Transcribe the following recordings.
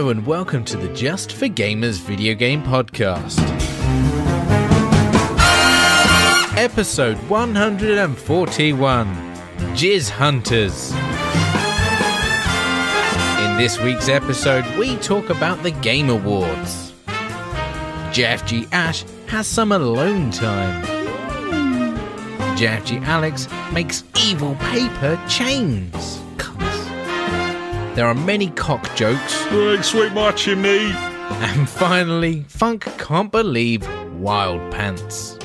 Hello and welcome to the Just for Gamers video game podcast. Episode 141, Jizz Hunters. In this week's episode, we talk about the Game Awards. JfG Ash has some alone time. JfG Alex makes evil paper chains. There are many cock jokes. Hey, sweet my chimney. And finally, Funk can't believe Wild Pants.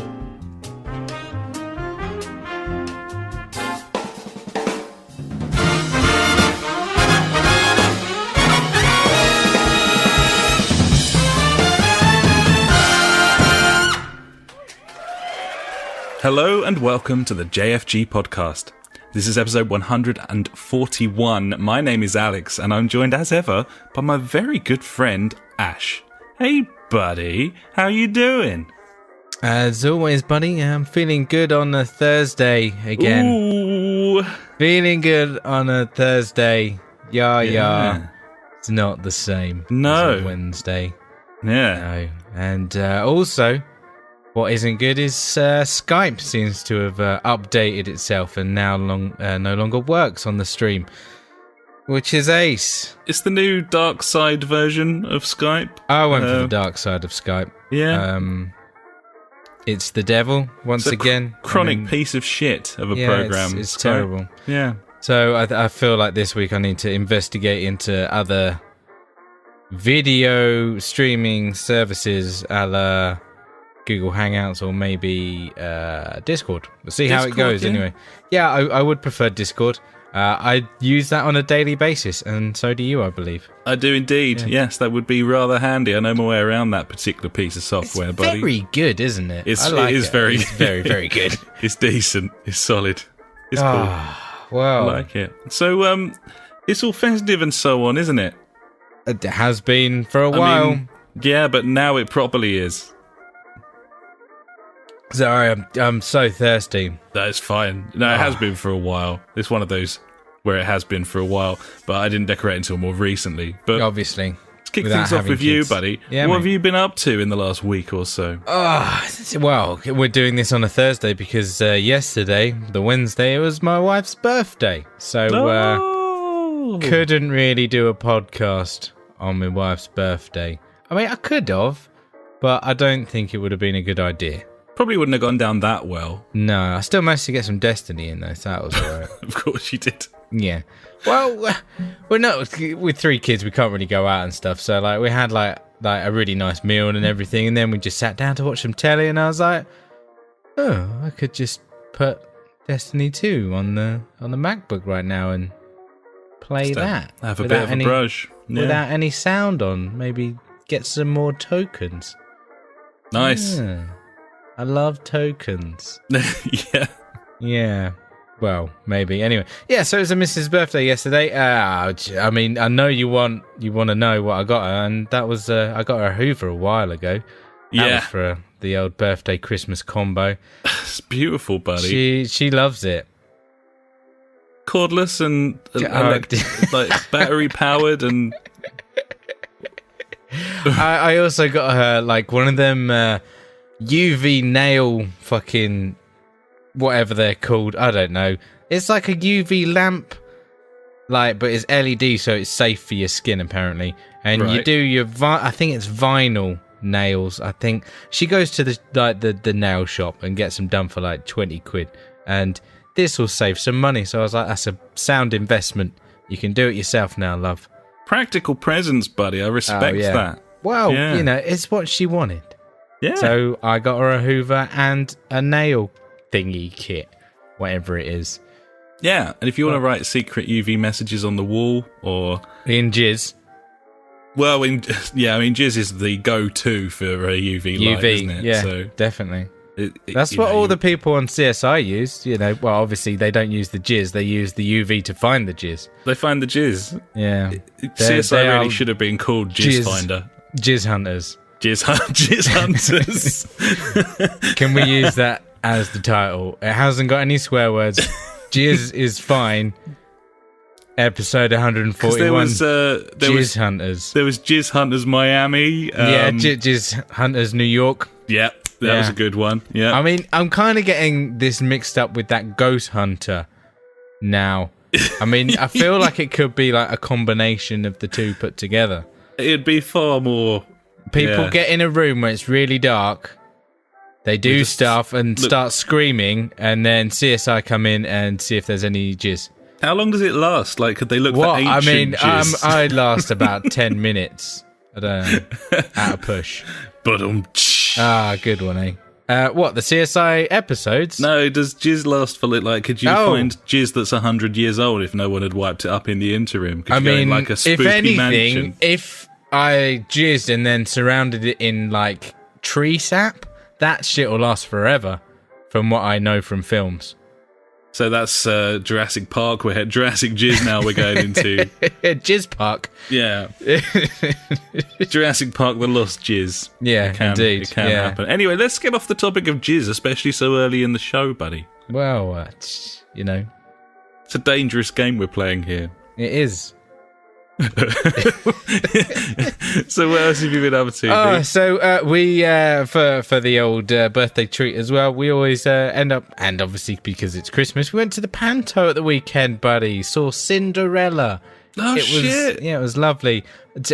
Hello and welcome to the JfG Podcast. This is episode 141. My name is Alex and I'm joined as ever by my very good friend Ash. Hey buddy, how you doing? As always, buddy, I'm feeling good on a Thursday again. Ooh. Feeling good on a Thursday. Yeah. It's not the same as a Wednesday. Yeah. No. And also, what isn't good is Skype seems to have updated itself and now no longer works on the stream, which is ace. It's the new dark side version of Skype. I went for the dark side of Skype. Yeah. It's the devil once again. Chronic piece of shit of a program. It's terrible. Yeah. So I feel like this week I need to investigate into other video streaming services a la Google Hangouts or maybe Discord. We'll see how it goes anyway. Yeah, I would prefer Discord. I use that on a daily basis, and so do you, I believe. I do indeed. Yeah. Yes, that would be rather handy. I know my way around that particular piece of software, buddy. It's very good, isn't it? It's very very good. It's decent. It's solid. It's cool. Well, I like it. So, it's all festive and so on, isn't it? It has been for a while. Yeah, but now it properly is. Sorry, I'm so thirsty. That's fine. No, it has been for a while. It's one of those where it has been for a while, but I didn't decorate until more recently. But obviously, let's kick things off with you, buddy. Yeah, what have you been up to in the last week or so? Well, we're doing this on a Thursday because yesterday, the Wednesday, it was my wife's birthday. So couldn't really do a podcast on my wife's birthday. I mean, I could have, but I don't think it would have been a good idea. Probably wouldn't have gone down that well. No, I still managed to get some Destiny in though, so that was alright. Of course you did. Yeah. Well, we're not with 3 kids. We can't really go out and stuff. So like, we had like a really nice meal and everything, and then we just sat down to watch some telly. And I was like, oh, I could just put Destiny 2 on the MacBook right now and play that. Have a bit of a brush without any sound on. Maybe get some more tokens. Nice. Yeah. I love tokens. Yeah. Yeah. Well, maybe. Anyway. Yeah, so it was a Mrs. birthday yesterday. I mean, I know you want to know what I got her, and that was I got her a Hoover a while ago. That was for the old birthday Christmas combo. It's beautiful, buddy. She loves it. Cordless and like battery powered and I also got her like one of them UV nail fucking whatever they're called. I don't know. It's like a UV lamp, but it's LED, so it's safe for your skin apparently. And you do your I think it's vinyl nails. I think she goes to the nail shop and gets them done for like 20 quid. And this will save some money. So I was like, that's a sound investment. You can do it yourself now, love. Practical presence, buddy. I respect that. Well, it's what she wanted. Yeah. So I got her a Hoover and a nail thingy kit, whatever it is. Yeah, and if you want to write secret UV messages on the wall or in Jizz. Well, Jizz is the go-to for a UV light, isn't it? Yeah, so definitely. That's what all the people on CSI use. Well, obviously they don't use the Jizz; they use the UV to find the Jizz. They find the Jizz. Yeah. CSI really should have been called Jizz Finder. Jizz Hunters. Jizz Hunters. Can we use that as the title? It hasn't got any swear words. Jizz is fine. Episode 141. There was Jizz Hunters. There was Jizz Hunters Miami. Jizz Hunters New York. Yeah, that was a good one. Yeah. I mean, I'm kind of getting this mixed up with that Ghost Hunter now. I mean, I feel like it could be like a combination of the two put together. It'd be far more... People get in a room where it's really dark. They do stuff and start screaming, and then CSI come in and see if there's any jizz. How long does it last? Like, could they look for ancient jizz? I last about 10 minutes. I don't know. At a push. Good one, eh? What, the CSI episodes? No, does jizz last for like? Could you find jizz that's 100 years old if no one had wiped it up in the interim? Could you go in like a spooky if anything, mansion? If I jizzed and then surrounded it in like tree sap, that shit will last forever, from what I know from films. So that's Jurassic Park. We're at Jurassic Jizz now. We're going into Jizz Park. Yeah, Jurassic Park: The Lost Jizz. Yeah, indeed. It can happen. Anyway, let's get off the topic of jizz, especially so early in the show, buddy. Well, you know, it's a dangerous game we're playing here. It is. So what else have you been up to? We for the old birthday treat as well, we always end up, and obviously because it's Christmas, we went to the Panto at the weekend, buddy. Saw Cinderella. Shit. It was lovely.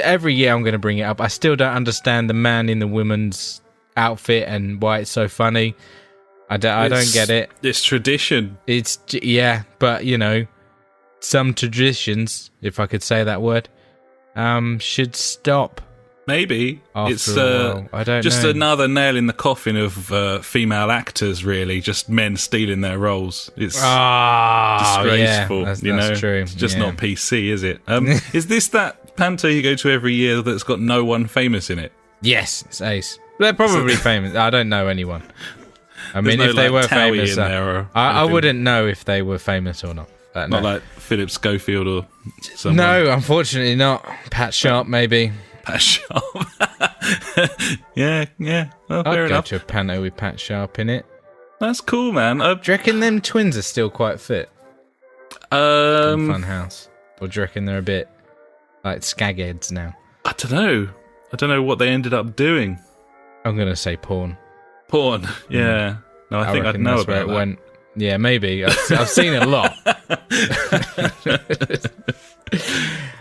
Every year I'm going to bring it up. I still don't understand the man in the woman's outfit and why it's so funny. I don't get it. It's tradition. But you know, some traditions, if I could say that word, should stop. Maybe it's I don't just know. Another nail in the coffin of female actors. Really, just men stealing their roles. It's disgraceful. Yeah, that's true. It's just not PC, is it? Is this that Panto you go to every year that's got no one famous in it? Yes, it's ace. They're probably famous. I don't know anyone. I mean, if they were famous, I wouldn't know if they were famous or not. Not like Philip Schofield or someone. No, unfortunately not. Pat Sharp, maybe. Pat Sharp. yeah. Well, I'd fair enough. go to a panto with Pat Sharp in it. That's cool, man. Do you reckon them twins are still quite fit? Fun House. Or do you reckon they're a bit like skagheads now? I don't know what they ended up doing. I'm going to say porn. Porn, yeah. No, I think I'd know that's about where it that. went. Yeah, maybe. I've seen it a lot.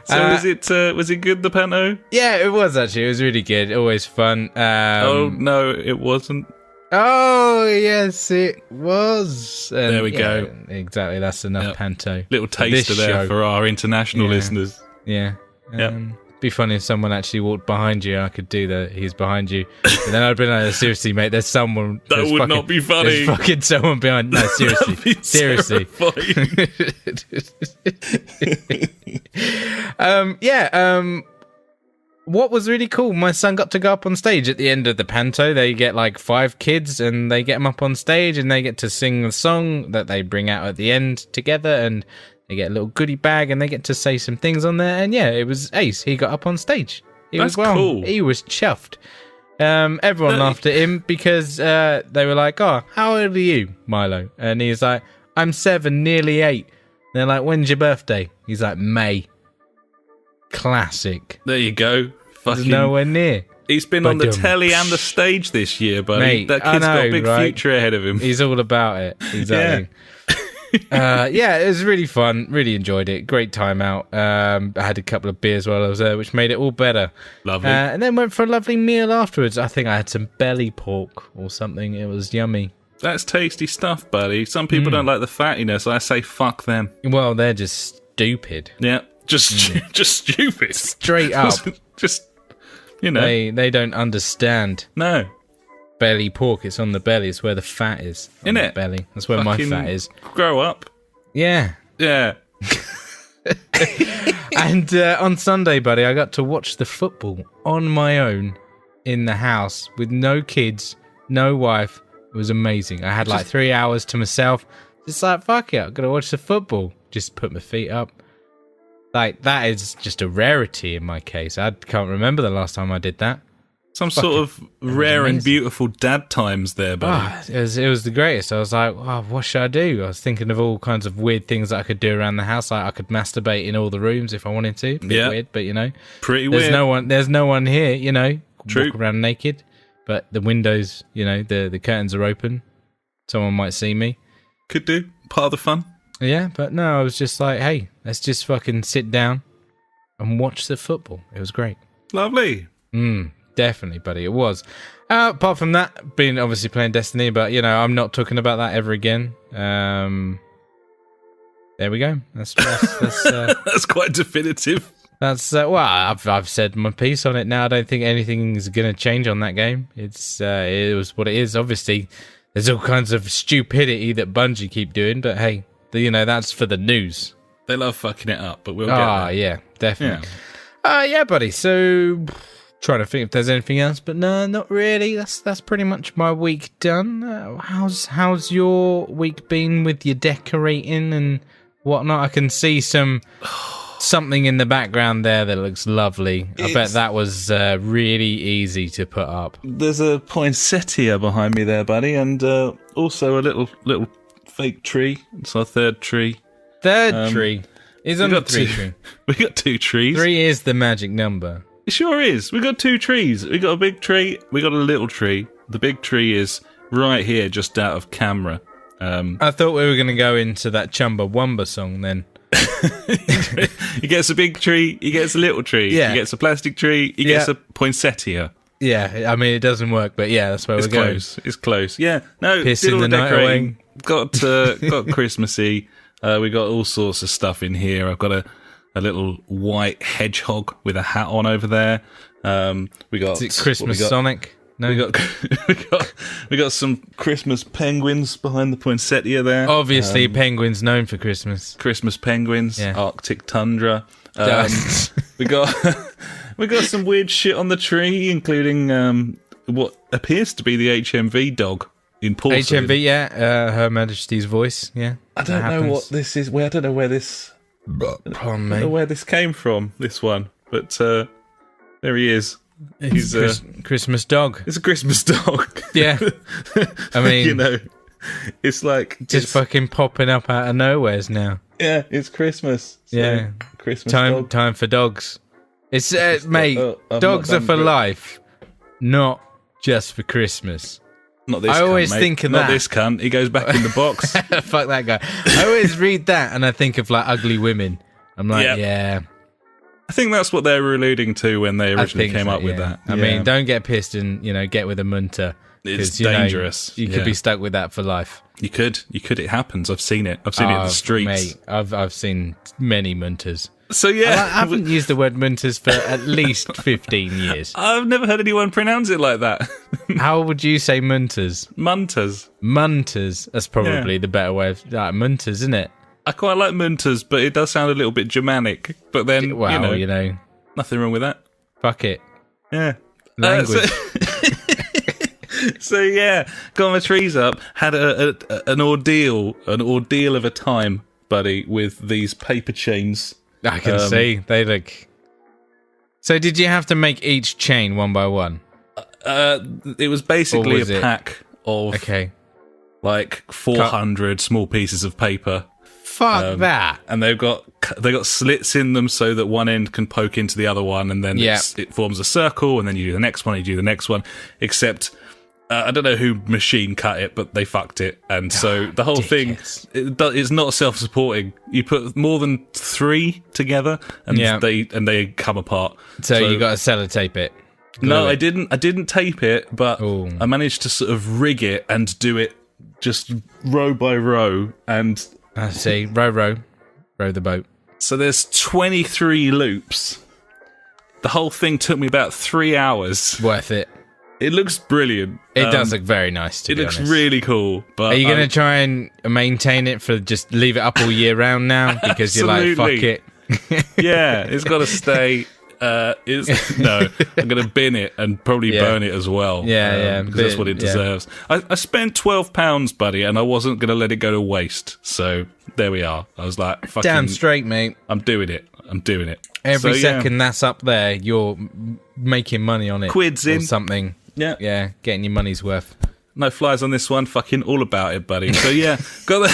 So was it good, the Panto? Yeah, it was actually. It was really good. Always fun. Oh, no, it wasn't. Oh, yes, it was. And there we go. Exactly, that's enough Panto. Little taster there for our international listeners. Yeah. Be funny if someone actually walked behind you. I could do that. He's behind you, and then I'd be like, "Seriously, mate, there's someone." That would not be funny. There's fucking someone behind. No, seriously, What was really cool, my son got to go up on stage at the end of the Panto. They get like 5 kids, and they get them up on stage, and they get to sing the song that they bring out at the end together, and they get a little goodie bag, and they get to say some things on there. And yeah, it was ace. He got up on stage. That's cool. He was chuffed. Everyone laughed at him because they were like, "Oh, how old are you, Milo?" And he's like, "I'm 7, nearly 8." They're like, "When's your birthday?" He's like, "May." Classic. There you go. There's nowhere near. He's been on the telly and the stage this year, buddy. Mate, that kid's got a big future ahead of him. He's all about it. Exactly. It was really fun. Really enjoyed it. Great time out. I had a couple of beers while I was there, which made it all better. Lovely. And then went for a lovely meal afterwards. I think I had some belly pork or something. It was yummy. That's tasty stuff, buddy. Some people don't like the fattiness. I say fuck them. Well, they're just stupid. Yeah, just stupid. Straight up. Just, you know. They don't understand. No. Belly pork, it's on the belly. It's where the fat is. In it? Belly. That's where my fat is. Grow up. Yeah. Yeah. And on Sunday, buddy, I got to watch the football on my own in the house with no kids, no wife. It was amazing. I had like 3 hours to myself. Just like, fuck it, I'm going to watch the football. Just put my feet up. Like, that is just a rarity in my case. I can't remember the last time I did that. Some sort of rare and amazing. beautiful dad times there, buddy. It was the greatest. I was like, oh, what should I do? I was thinking of all kinds of weird things that I could do around the house. Like I could masturbate in all the rooms if I wanted to. Bit weird, but Pretty there's weird. There's no one here, True. Walk around naked, but the windows, the curtains are open. Someone might see me. Could do. Part of the fun. Yeah, but no, I was just like, hey, let's just fucking sit down and watch the football. It was great. Lovely. Definitely, buddy, it was. Apart from that, been obviously playing Destiny, but I'm not talking about that ever again. There we go. That's That's quite definitive. that's well, I've said my piece on it now. I don't think anything's gonna change on that game. It was what it is. Obviously, there's all kinds of stupidity that Bungie keep doing, but hey, that's for the news. They love fucking it up, but we'll get there. Yeah, definitely. Yeah, buddy. So. Trying to think if there's anything else, but no, not really. That's pretty much my week done. How's your week been with your decorating and whatnot? I can see something in the background there that looks lovely. I bet that was really easy to put up. There's a poinsettia behind me there, buddy, and also a little fake tree. It's our third tree. Third tree is on the 3 tree. We got 2 trees. 3 is the magic number. It sure is. We got 2 trees. We got a big tree. We got a little tree. The big tree is right here, just out of camera. I thought we were going to go into that Chumbawamba song then. He gets a big tree. He gets a little tree. Yeah. He gets a plastic tree. He gets a poinsettia. Yeah, I mean it doesn't work, but yeah, that's where we're going. It's close. Yeah. No. Pissing the night away. Got Christmassy. We got all sorts of stuff in here. I've got a little white hedgehog with a hat on over there. We got Is it Christmas Sonic. No, we got some Christmas penguins behind the poinsettia there. Obviously, penguins known for Christmas. Christmas penguins, Yeah. Arctic tundra. We got some weird shit on the tree, including what appears to be the HMV dog in porcelain. HMV, yeah, Her Majesty's voice, yeah. I don't know what this is. I don't know where this. Pardon I don't know me. where this came from. This one, but there he is. He's Christmas dog. It's a Christmas dog. Yeah, I mean, it's like just fucking popping up out of nowheres now. Yeah, it's Christmas. So Yeah, Christmas dog. time for dogs. It's mate, I'm dogs not are done for with it. life, not just for Christmas. Not this. I cunt, always mate. think of Not that. this cunt. He goes back in the box. Fuck that guy. I always read that and I think of like ugly women. I'm like, Yep. yeah. I think that's what they were alluding to when they originally came up with that. I mean, don't get pissed and get with a munter. It's 'cause, dangerous. You could be stuck with that for life. You could. It happens. I've seen it. I've seen it in the streets. Mate, I've seen many munters. So yeah, I haven't used the word munters for at least 15 years. I've never heard anyone pronounce it like that. How would you say munters? Munters. Munters. That's probably the better way of munters, isn't it? I quite like munters, but it does sound a little bit Germanic. But then, Well, nothing wrong with that. fuck it. Yeah. Language. So yeah, got my trees up. Had an ordeal of a time, buddy, with these paper chains. I can see. They look... So did you have to make each chain one by one? It was basically Or was a it- pack of like 400 small pieces of paper. Fuck that. And they got slits in them so that one end can poke into the other one, and then it forms a circle, and then you do the next one, except I don't know who machine cut it, but they fucked it, and so the whole thing is not self-supporting. You put more than 3 together, and they come apart. So you got to sellotape it. No, I didn't tape it, but Ooh. I managed to sort of rig it and do it just row by row, and I see. Row the boat. so there's 23 loops. The whole thing took me about 3 hours. Worth it. It looks brilliant. It does look very nice, to It be looks honest. really cool. But Are you going to try and maintain it for just leave it up all year round now? Because you're like, fuck Absolutely. it. Yeah, it's got to stay. No, I'm going to bin it and probably burn it as well. Yeah, because that's what it deserves. I spent £12, buddy, and I wasn't going to let it go to waste. So there we are. I was like, fucking, Damn straight, mate. I'm doing it. Every second that's up there, you're making money on it. Quids in. Or something. Yeah, getting your money's worth. No flies on this one. Fucking all about it, buddy. So yeah, got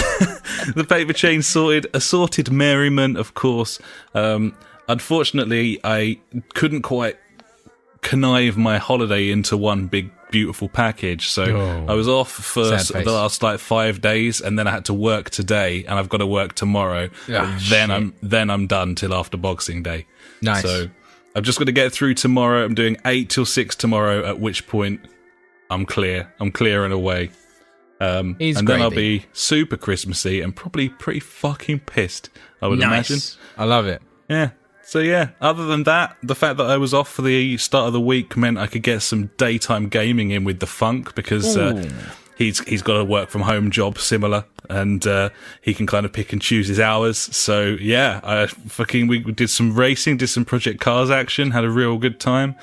the paper chain sorted. Assorted merriment, of course. Unfortunately, I couldn't quite connive my holiday into one big beautiful package, so I was off for the last 5 days, and then I had to work today, and I've got to work tomorrow. Then I'm done till after Boxing Day. Nice. So I'm just going to get through tomorrow. I'm doing 8 till 6 tomorrow, at which point I'm clear and away. And then I'll be super Christmassy and probably pretty fucking pissed, I would imagine. I love it. Yeah. So yeah, other than that, the fact that I was off for the start of the week meant I could get some daytime gaming in with the funk, because he's got a work from home job similar, and he can kind of pick and choose his hours. So yeah, we did some racing, did some Project Cars action, had a real good time,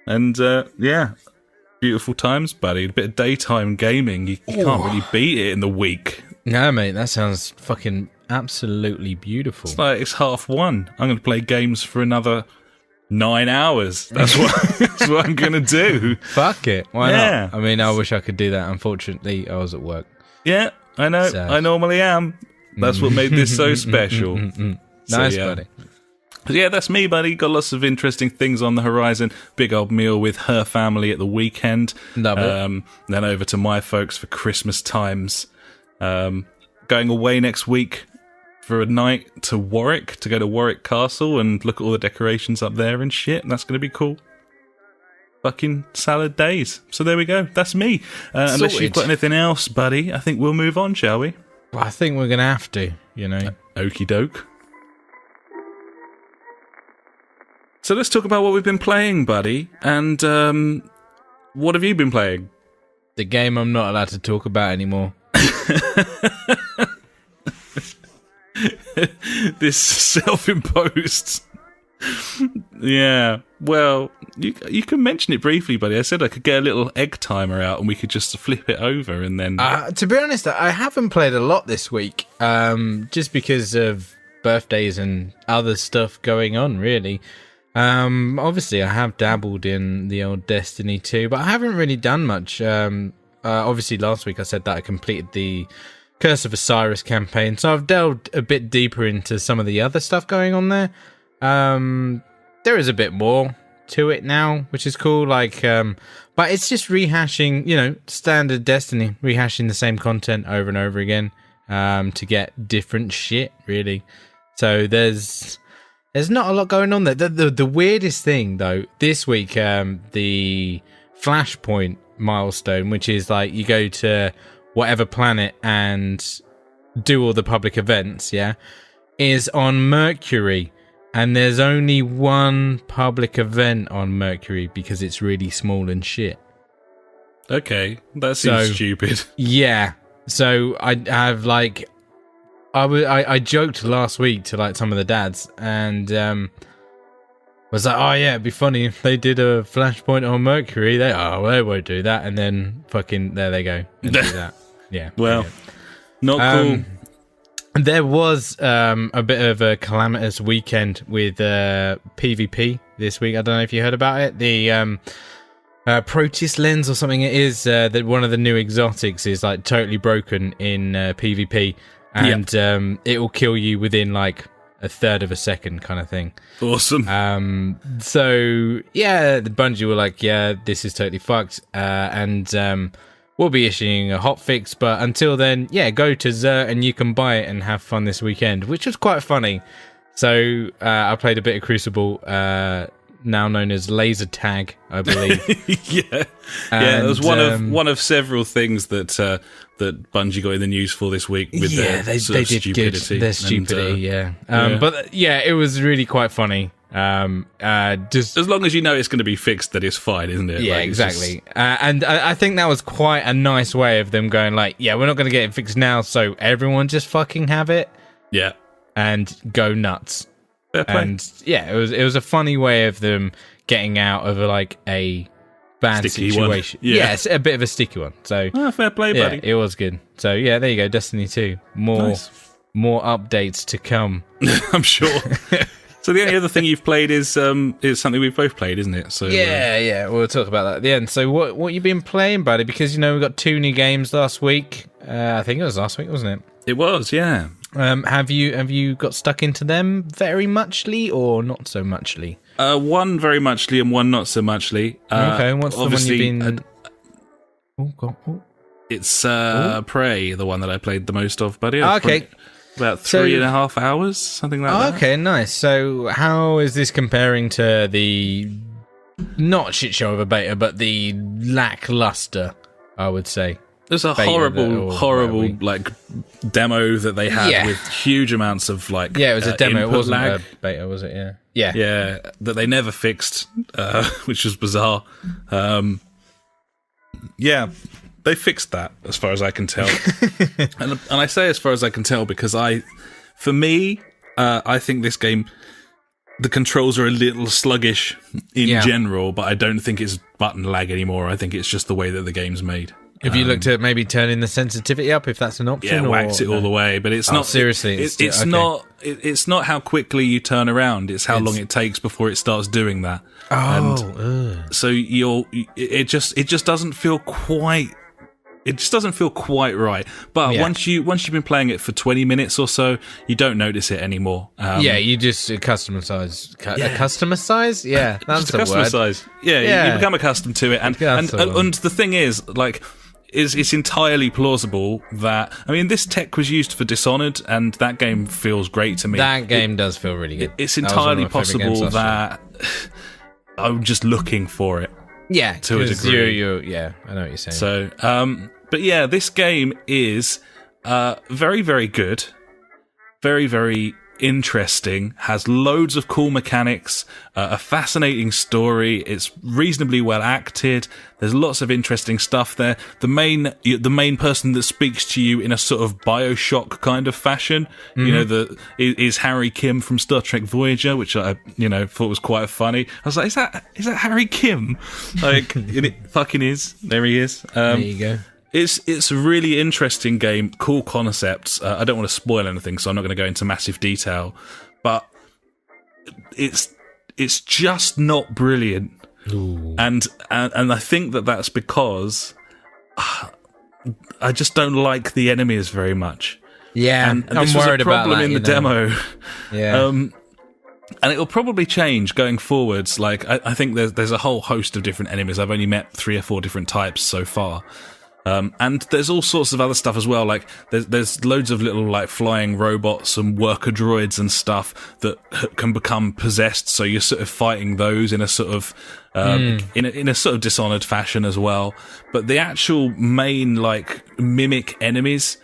and yeah, beautiful times, buddy. A bit of daytime gaming, you can't really beat it in the week. No, mate, that sounds fucking absolutely beautiful. It's like it's 1:30. I'm going to play games for another 9 hours. That's what I'm going to do. Fuck it. Why not? I mean, I wish I could do that. Unfortunately, I was at work. Yeah, I know. Sad. I normally am. That's what made this so special. Nice, buddy. Yeah, that's me, buddy. Got lots of interesting things on the horizon. Big old meal with her family at the weekend. Love it. Then over to my folks for Christmas times. Going away next week for a night to Warwick, to go to Warwick Castle and look at all the decorations up there and shit. That's going to be cool. Fucking salad days. So there we go. That's me. Unless you've got anything else, buddy, I think we'll move on, shall we? Well, I think we're going to have to, Okie doke. So let's talk about what we've been playing, buddy. And what have you been playing? The game I'm not allowed to talk about anymore. This self-imposed. Yeah. Well, you can mention it briefly, buddy. I said I could get a little egg timer out and we could just flip it over and then... to be honest, I haven't played a lot this week, just because of birthdays and other stuff going on, really. Obviously, I have dabbled in the old Destiny 2, but I haven't really done much. Obviously, last week I said that I completed the Curse of Osiris campaign, so I've delved a bit deeper into some of the other stuff going on there. There is a bit more to it now, which is cool. But it's just rehashing, standard Destiny, rehashing the same content over and over again, to get different shit, really. So there's not a lot going on there. The weirdest thing, though, this week, the Flashpoint milestone, which is you go to whatever planet and do all the public events, is on Mercury, and there's only one public event on Mercury because it's really small and shit. Okay, that seems stupid. Yeah, so I have I joked last week to some of the dads, and was like, oh yeah, it'd be funny if they did a Flashpoint on Mercury. They won't do that, and then fucking there they go and do that. Yeah. Well, not cool. There was a bit of a calamitous weekend with PvP this week. I don't know if you heard about it. The Proteus lens or something it is, that one of the new exotics is totally broken in PvP, and it will kill you within a third of a second kind of thing. Awesome. So yeah, the Bungie were like, yeah, this is totally fucked, and we'll be issuing a hotfix, but until then, yeah, go to Xur and you can buy it and have fun this weekend, which was quite funny. So I played a bit of Crucible, now known as Laser Tag, I believe. Yeah, it was one of several things that Bungie got in the news for this week with their they did stupidity. Good. Their stupidity, But yeah, it was really quite funny. Just as long as you know it's going to be fixed, that it's fine, isn't it? Yeah, exactly. And I think that was quite a nice way of them going we're not going to get it fixed now, so everyone just fucking have it. Yeah, and go nuts. Fair play. And yeah, it was a funny way of them getting out of a bad sticky situation. One. Yeah, it's a bit of a sticky one. So fair play, buddy. It was good. So yeah, there you go. Destiny 2. More updates to come. I'm sure. So the only other thing you've played is something we've both played, isn't it? So yeah. We'll talk about that at the end. So what you been playing, buddy? Because we got 2 new games last week. I think it was last week, wasn't it? It was, yeah. Have you got stuck into them very muchly or not so muchly? One very muchly and one not so muchly. Okay, what's the one you've been? It's Prey, the one that I played the most of, buddy. Okay. About 3.5 hours, something like that. Okay, nice. So how is this comparing to the not shit show of a beta, but the lackluster, I would say? There's a horrible like demo that they had with huge amounts of like it was a demo. It wasn't lag. a beta, was it? Yeah, that they never fixed, which was bizarre. They fixed that, as far as I can tell. and I say as far as I can tell because I think this game, the controls are a little sluggish in general, but I don't think it's button lag anymore. I think it's just the way that the game's made. Have you looked at maybe turning the sensitivity up if that's an option? Yeah, whacked it all the way, but it's not seriously. It's not how quickly you turn around; it's how long it takes before it starts doing that. So it just doesn't feel quite. It just doesn't feel quite right. But once you've been playing it for 20 minutes or so, you don't notice it anymore. You just customer size. Customer size? Yeah, that's the customer word. Size. Yeah, you become accustomed to it. And the thing is, like, it's entirely plausible that... I mean, this tech was used for Dishonored, and that game feels great to me. That game does feel really good. It's entirely possible that I'm just looking for it. Yeah, to a degree. I know what you're saying. So, but yeah, this game is very, very good. Very, very interesting. Has loads of cool mechanics. A fascinating story. It's reasonably well acted. There's lots of interesting stuff there. The main person that speaks to you in a sort of BioShock kind of fashion, is Harry Kim from Star Trek Voyager, which I thought was quite funny. I was like, is that Harry Kim? Like, it fucking is. There he is. There you go. It's a really interesting game, cool concepts. I don't want to spoil anything, so I'm not going to go into massive detail. But it's just not brilliant. Ooh. And I think that's because I just don't like the enemies very much. Yeah, and this was a problem in the demo. Yeah. And it'll probably change going forwards. Like I think there's a whole host of different enemies. I've only met 3 or 4 different types so far. And there's all sorts of other stuff as well. Like there's loads of little like flying robots and worker droids and stuff that can become possessed. So you're sort of fighting those in a sort of in a sort of Dishonored fashion as well. But the actual main like mimic enemies,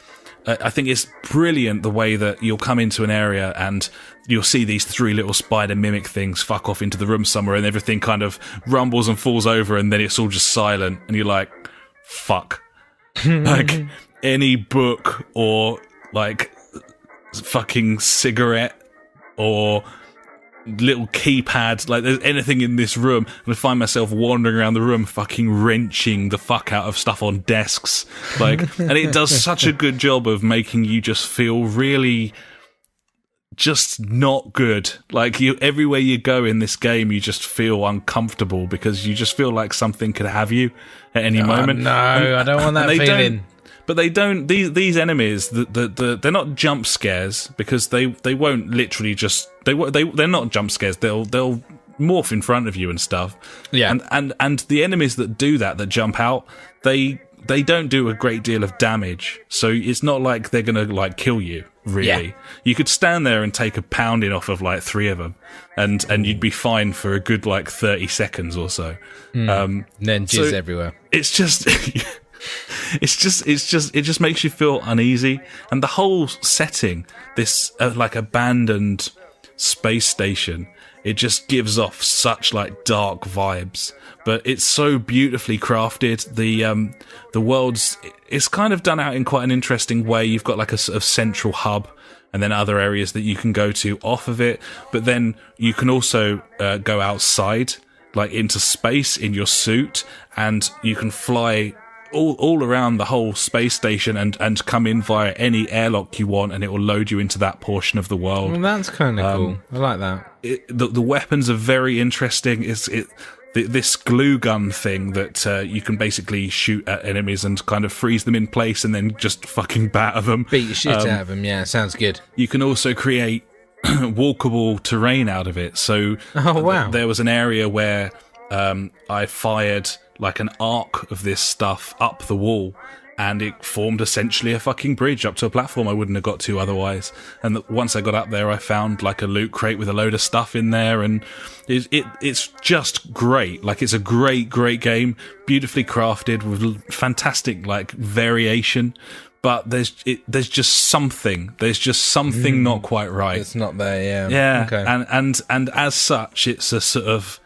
I think it's brilliant the way that you'll come into an area and you'll see these 3 little spider mimic things fuck off into the room somewhere, and everything kind of rumbles and falls over, and then it's all just silent, and you're like, fuck. Like any book or like fucking cigarette or little keypad, like there's anything in this room, and I find myself wandering around the room fucking wrenching the fuck out of stuff on desks, like, and it does such a good job of making you just feel really just not good. Like everywhere you go in this game, you just feel uncomfortable because you just feel like something could have you at any moment. No, I don't want that feeling. But they don't. These enemies, they're not jump scares because they won't literally just they're not jump scares. They'll morph in front of you and stuff. Yeah. And the enemies that do that jump out, they don't do a great deal of damage. So it's not like they're gonna like kill you. Really, yeah. You could stand there and take a pounding off of like 3 of them, and you'd be fine for a good like 30 seconds or so. And then jizz everywhere. It's just, it just makes you feel uneasy, and the whole setting, this like abandoned space station, it just gives off such like dark vibes. But it's so beautifully crafted. The world's, it's kind of done out in quite an interesting way. You've got like a sort of central hub, and then other areas that you can go to off of it. But then you can also go outside, like into space in your suit, and you can fly all around the whole space station and come in via any airlock you want, and it will load you into that portion of the world. Well, that's kind of cool. I like that. The weapons are very interesting. This glue gun thing that you can basically shoot at enemies and kind of freeze them in place and then just fucking batter them. Beat the shit out of them, yeah, sounds good. You can also create walkable terrain out of it. So there was an area where I fired like an arc of this stuff up the wall, and it formed essentially a fucking bridge up to a platform I wouldn't have got to otherwise. And once I got up there, I found like a loot crate with a load of stuff in there, and it's just great. Like, it's a great game, beautifully crafted with fantastic like variation. But there's just something not quite right. It's not there, yeah. Yeah, okay. and as such, it's a sort of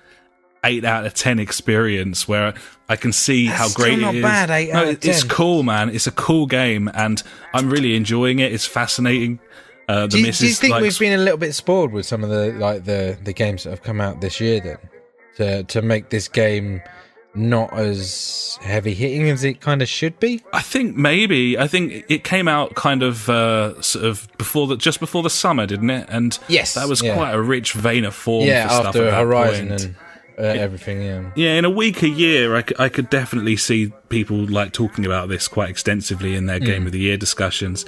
8 out of 10 experience where I can see how great it is. Bad, 8 out of 10. It's cool, man. It's a cool game, and I'm really enjoying it. It's fascinating. Do you think we've been a little bit spoiled with some of the games that have come out this year then, to make this game not as heavy hitting as it kind of should be? I think maybe. I think it came out kind of sort of just before the summer, didn't it? And yes, that was quite a rich vein of form for stuff after at that Horizon point. And everything, yeah. Yeah, in a weaker year, I could definitely see people like talking about this quite extensively in their Game of the Year discussions.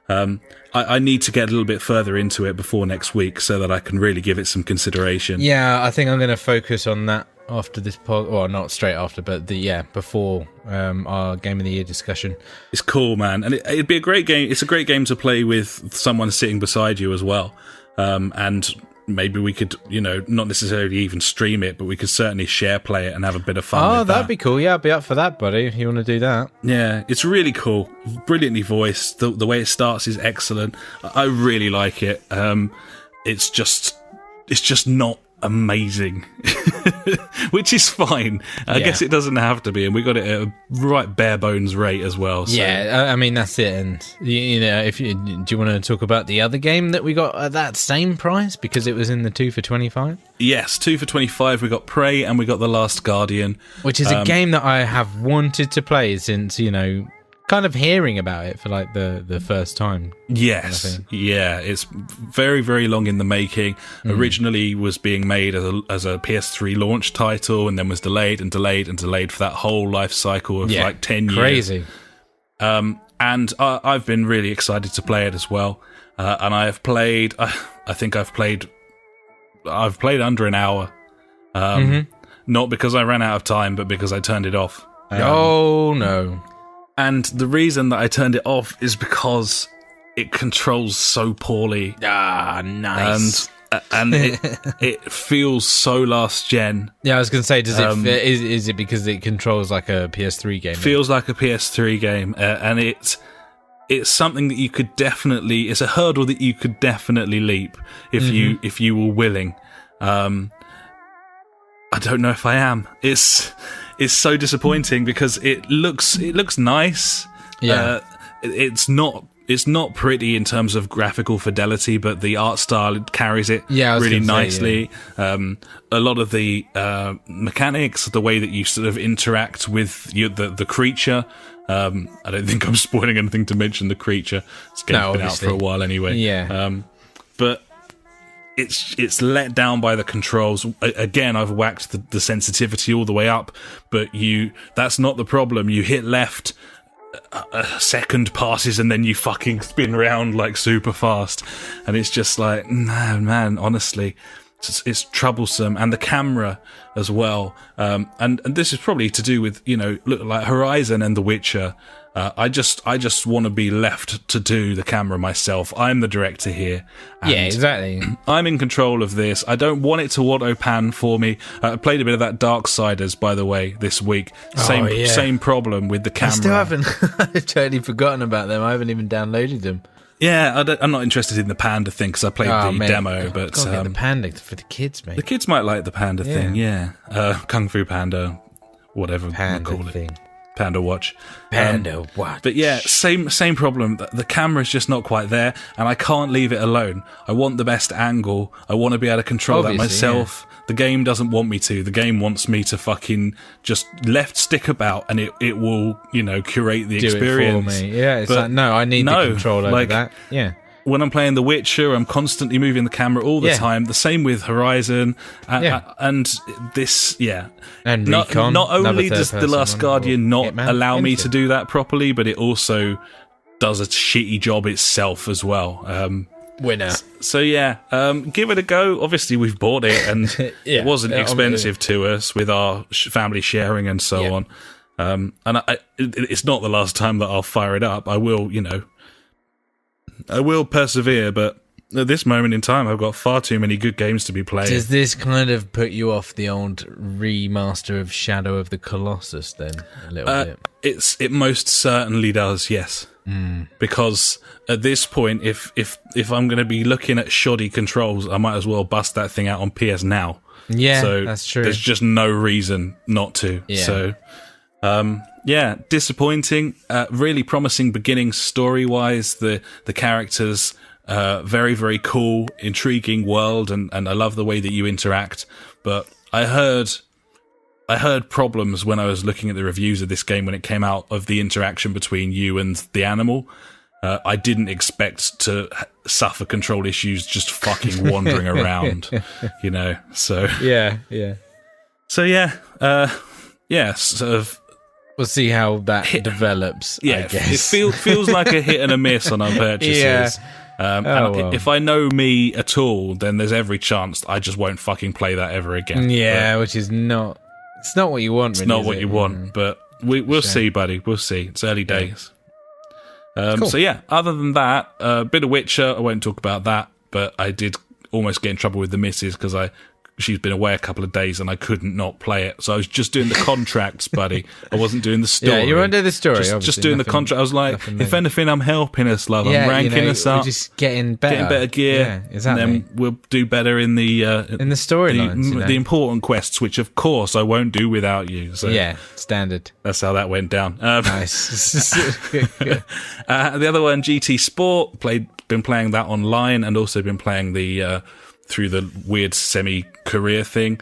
I need to get a little bit further into it before next week so that I can really give it some consideration. Yeah, I think I'm going to focus on that after this pod, or not straight after, but before our Game of the Year discussion. It's cool, man, and it'd be a great game. It's a great game to play with someone sitting beside you as well, and maybe we could, not necessarily even stream it, but we could certainly share play it and have a bit of fun. Oh, that'd be cool. Yeah, I'd be up for that, buddy, if you want to do that. Yeah, it's really cool. Brilliantly voiced. The way it starts is excellent. I really like it. It's just not amazing, which is fine. I guess it doesn't have to be, and we got it at a right bare bones rate as well. So. Yeah, I mean, that's it. And do you want to talk about the other game that we got at that same price because it was in the 2 for $25? Yes, 2 for $25. We got Prey and we got The Last Guardian, which is a game that I have wanted to play since kind of hearing about it for like the first time. Yes, yeah, it's very, very long in the making. Originally was being made as a PS3 launch title, and then was delayed and delayed and delayed for that whole life cycle of like 10 years. Crazy. And I've been really excited to play it as well. And I have played. I think I've played under an hour. Not because I ran out of time, but because I turned it off. Oh no. And the reason that I turned it off is because it controls so poorly. Ah, nice. And it feels so last gen. Yeah, I was going to say, is it because it controls like a PS3 game? Feels like a PS3 game, and it's something that you could definitely. It's a hurdle that you could definitely leap if you were willing. I don't know if I am. It's so disappointing because it looks nice. Yeah. It's not pretty in terms of graphical fidelity, but the art style carries it really nicely. A lot of the mechanics, the way that you sort of interact with the creature. I don't think I'm spoiling anything to mention the creature. It's been out for a while anyway. Yeah. But it's let down by the controls. Again, I've whacked the sensitivity all the way up, but that's not the problem. You hit left, a second passes, and then you fucking spin around like super fast. And it's just like, no, man, honestly, it's troublesome. And the camera as well. And this is probably to do with, look like Horizon and The Witcher. I just want to be left to do the camera myself. I'm the director here. Yeah, exactly. I'm in control of this. I don't want it to auto pan for me. I played a bit of that Darksiders, by the way, this week. Same problem with the camera. I still haven't. I've totally forgotten about them. I haven't even downloaded them. Yeah, I'm not interested in the panda thing because I played the demo. But get the panda for the kids, mate. The kids might like the panda thing. Yeah, Kung Fu Panda, whatever panda we call thing. it. Panda Watch. Panda Watch. But yeah, same problem. The camera's just not quite there, and I can't leave it alone. I want the best angle. I want to be able to control that myself. Yeah. The game doesn't want me to. The game wants me to fucking just left stick about, and it will, curate the experience. It for me. Yeah, it's like, no, I need the control over that. Yeah. When I'm playing The Witcher, I'm constantly moving the camera all the time. The same with Horizon. And this, And Recon. Not only does The Last Guardian not allow me to do that properly, but it also does a shitty job itself as well. Winner. So give it a go. Obviously, we've bought it, and it wasn't expensive to us with our family sharing and so on. And it's not the last time that I'll fire it up. I will, I will persevere, but at this moment in time, I've got far too many good games to be playing. Does this kind of put you off the old remaster of Shadow of the Colossus then, a little bit? It most certainly does, yes. Because at this point, if I'm going to be looking at shoddy controls, I might as well bust that thing out on PS Now. Yeah, so that's true. There's just no reason not to. Yeah. So, disappointing. Really promising beginning story-wise. The characters, very, very cool, intriguing world, and I love the way that you interact. But I heard problems when I was looking at the reviews of this game when it came out of the interaction between you and the animal. I didn't expect to suffer control issues just fucking wandering around, so. Yeah. So, sort of. We'll see how that develops, I guess. It feels like a hit and a miss on our purchases. Well. If I know me at all, then there's every chance I just won't fucking play that ever again. Yeah, which is not... It's not what you want, really, It's not what you want, but we'll see, buddy. We'll see. It's early days. Cool. So, other than that, a bit of Witcher. I won't talk about that, but I did almost get in trouble with the missus because she's been away a couple of days and I couldn't not play it. So I was just doing the contracts, buddy. I wasn't doing the story. Yeah, you weren't doing the story, just doing the contract. I was like, if anything, I'm helping us, love. I'm ranking us up. We're just getting better gear. Yeah, exactly. And then we'll do better in the storylines. The important quests, which of course I won't do without you. So yeah, standard. That's how that went down. Nice. The other one, GT Sport, been playing that online and also been playing the through the weird semi-career thing.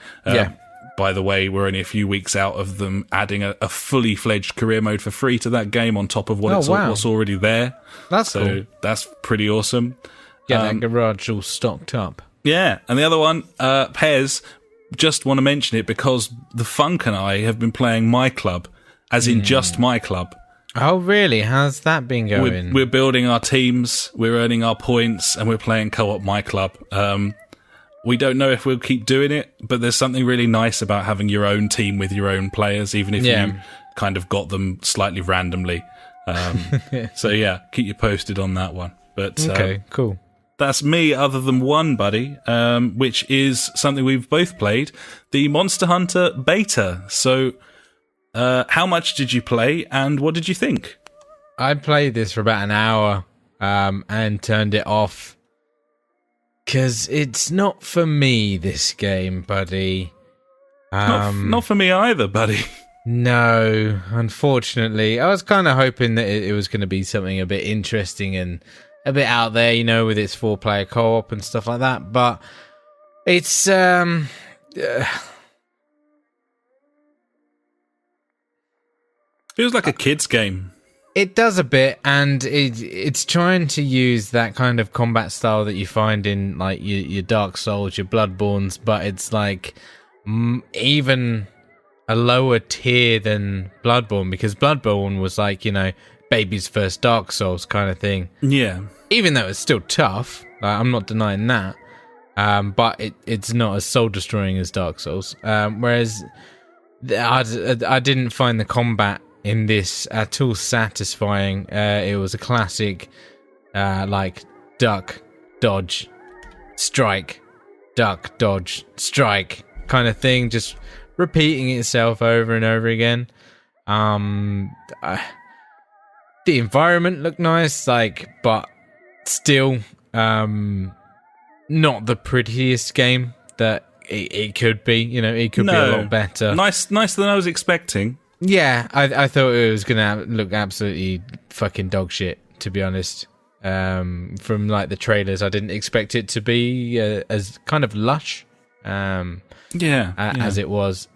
By the way, we're only a few weeks out of them adding a fully fledged career mode for free to that game on top of what's already there. That's cool. That's pretty awesome. Get that garage all stocked up. Yeah, and the other one, Pez, just want to mention it because the Funk and I have been playing My Club, as in just My Club. Oh, really? How's that been going? We're building our teams, we're earning our points, and we're playing co-op My Club. We don't know if we'll keep doing it, but there's something really nice about having your own team with your own players, even if you kind of got them slightly randomly. So, keep you posted on that one. But okay, cool. That's me, other than one, buddy, which is something we've both played, the Monster Hunter beta. So, how much did you play, and what did you think? I played this for about an hour and turned it off. Because it's not for me, this game, buddy. Not for me either, buddy. No, unfortunately. I was kind of hoping that it was going to be something a bit interesting and a bit out there, with its 4-player co-op and stuff like that. But it's... Feels like a kid's game. It does a bit, and it's trying to use that kind of combat style that you find in like your Dark Souls, your Bloodborns, but it's like even a lower tier than Bloodborne, because Bloodborne was like, baby's first Dark Souls kind of thing. Yeah. Even though it's still tough, I'm not denying that, but it's not as soul-destroying as Dark Souls. Whereas I didn't find the combat in this at all satisfying. It was a classic like duck, dodge, strike, duck, dodge, strike kind of thing, just repeating itself over and over again. The environment looked nice, but still not the prettiest game that it could be. It could be a lot better. Nicer than I was expecting. Yeah, I thought it was going to look absolutely fucking dog shit, to be honest. From like the trailers, I didn't expect it to be as kind of lush as it was.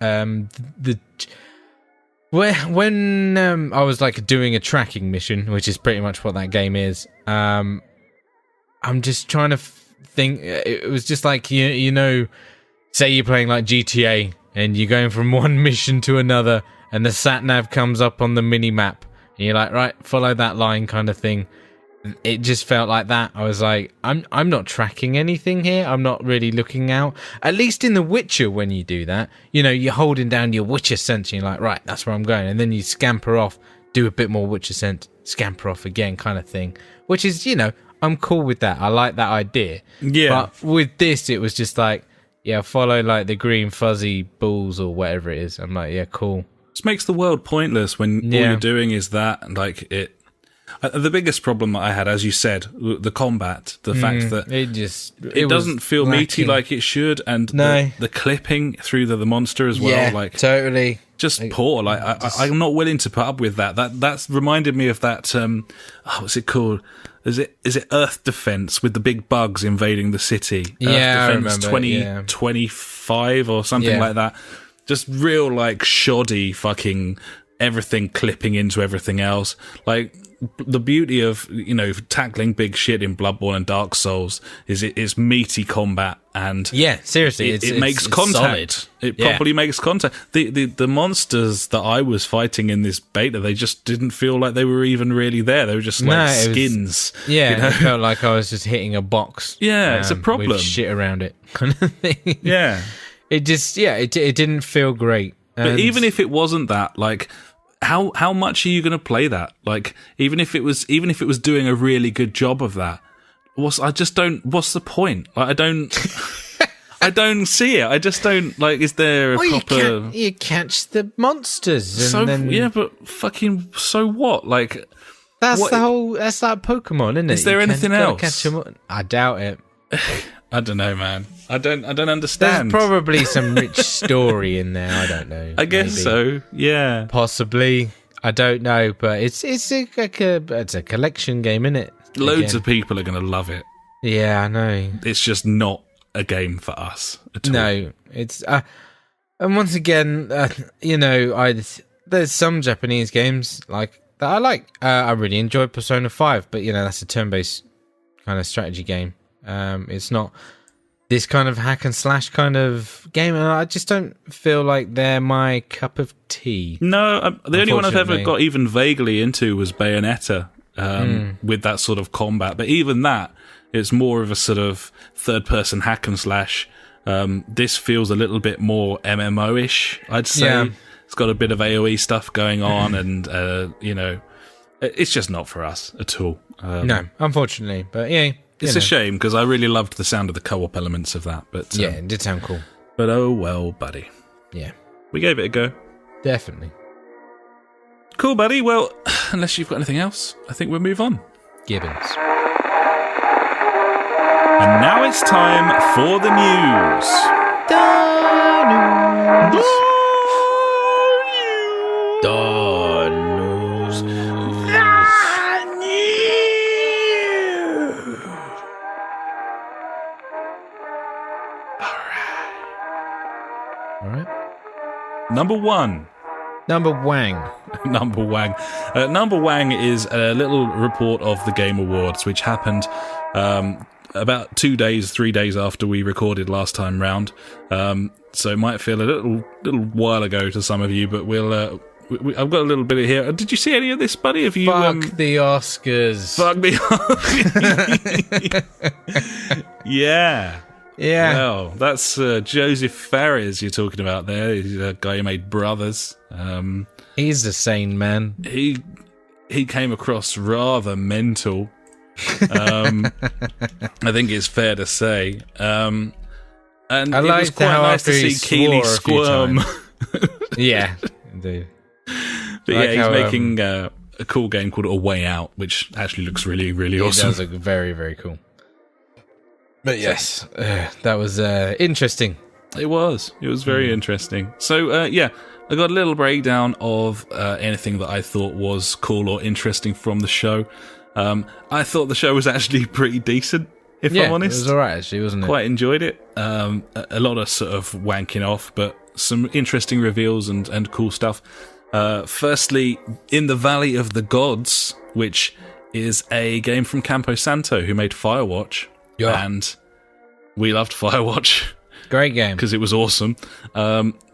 When I was like doing a tracking mission, which is pretty much what that game is, I'm just trying to think. It was just like, you know, say you're playing like GTA and you're going from one mission to another and the sat nav comes up on the mini map and you're like, right, follow that line kind of thing. It just felt like that. I was like, I'm not tracking anything here. I'm not really looking out. At least in The Witcher, when you do that, you know, you're holding down your Witcher sense and you're like, right, that's where I'm going. And then you scamper off, do a bit more Witcher sense, scamper off again kind of thing. Which is, you know, I'm cool with that. I like that idea. Yeah. But with this, it was just like, yeah, follow like the green fuzzy balls or whatever it is. I'm like, yeah, cool. This makes the world pointless when all you're doing is that. Like, it... The biggest problem that I had, as you said, the combat, the fact that it doesn't feel meaty like it should, and the clipping through the monster as well, yeah, like totally, just poor. Like I'm not willing to put up with that. That's reminded me of that. What's it called? Is it Earth Defense with the big bugs invading the city? Yeah, Earth Defense 2025 or something like that. Just real like shoddy fucking everything clipping into everything else. Like, the beauty of, you know, tackling big shit in Bloodborne and Dark Souls is it's meaty combat, and seriously, it makes contact. Solid. It properly makes contact. The monsters that I was fighting in this beta, they just didn't feel like they were even really there. They were just like skins. You know? It felt like I was just hitting a box. Yeah, it's a problem. With shit around it, kind of thing. Yeah, it just it didn't feel great. But even if it wasn't that, like, how much are you going to play that? Like, even if it was doing a really good job of that, what's the point? Like, I don't see it. I just don't, like, is there a proper... You catch the monsters. But fucking, so what? Like... That's like Pokemon, isn't it? Is there anything else? Catch them. I doubt it. I don't know, man. I don't understand. There's probably some rich story in there. I don't know. I guess so. Yeah, possibly. I don't know, but it's a collection game, isn't it? Loads of people are going to love it. Yeah, I know. It's just not a game for us at all. No, it's and once again, you know, there's some Japanese games like that I like. I really enjoyed Persona 5, but you know, that's a turn-based kind of strategy game. It's not this kind of hack and slash kind of game, and I just don't feel like they're my cup of tea. No, the only one I've ever got even vaguely into was Bayonetta, with that sort of combat. But even that, it's more of a sort of third-person hack and slash. This feels a little bit more MMO-ish, I'd say. Yeah. It's got a bit of AoE stuff going on, and you know, it's just not for us at all. No, unfortunately, but yeah. It's a shame, because I really loved the sound of the co-op elements of that. But yeah, it did sound cool. But oh well, buddy. Yeah. We gave it a go. Definitely. Cool, buddy. Well, unless you've got anything else, I think we'll move on. Gibbons. And now it's time for the news. The news. Number one. Number Wang. Number Wang. Number Wang is a little report of the Game Awards, which happened about 3 days after we recorded last time round. So it might feel a little while ago to some of you, but I've got a little bit of here. Did you see any of this, buddy? Have you? Fuck the Oscars. Fuck the Oscars. Yeah. Yeah. Well, that's Joseph Fares you're talking about there. He's a guy who made Brothers. He's a sane man. He came across rather mental. I think it's fair to say. And I it was quite nice to see Keely squirm. Yeah, indeed. But yeah, he's making a cool game called A Way Out, which actually looks really, really awesome. It does look very, very cool. But yes, that was interesting. It was very interesting. So yeah, I got a little breakdown of anything that I thought was cool or interesting from the show. I thought the show was actually pretty decent. if I'm honest. It was alright actually, wasn't it? Quite enjoyed it. A lot of sort of wanking off, but some interesting reveals and cool stuff. Firstly, In the Valley of the Gods, which is a game from Campo Santo, who made Firewatch. Yeah. And we loved Firewatch. Great game. Because it was awesome.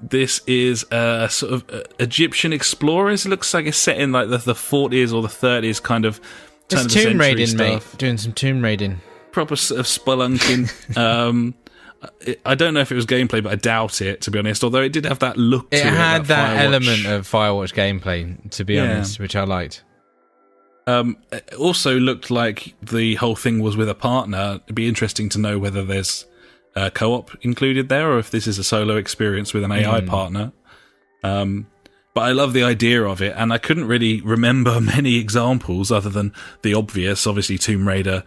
This is a sort of Egyptian explorers. It looks like it's set in like the 40s or the 30s kind of turn of the Tomb century raiding, stuff. mate. Doing some tomb raiding. Proper sort of spelunking. I don't know if it was gameplay, but I doubt it, to be honest. Although it did have that look to it. It had that Firewatch element of Firewatch gameplay, to be honest, which I liked. It also looked like the whole thing was with a partner. It'd be interesting to know whether there's co-op included there, or if this is a solo experience with an AI partner. But I love the idea of it, and I couldn't really remember many examples other than the obvious. Obviously, Tomb Raider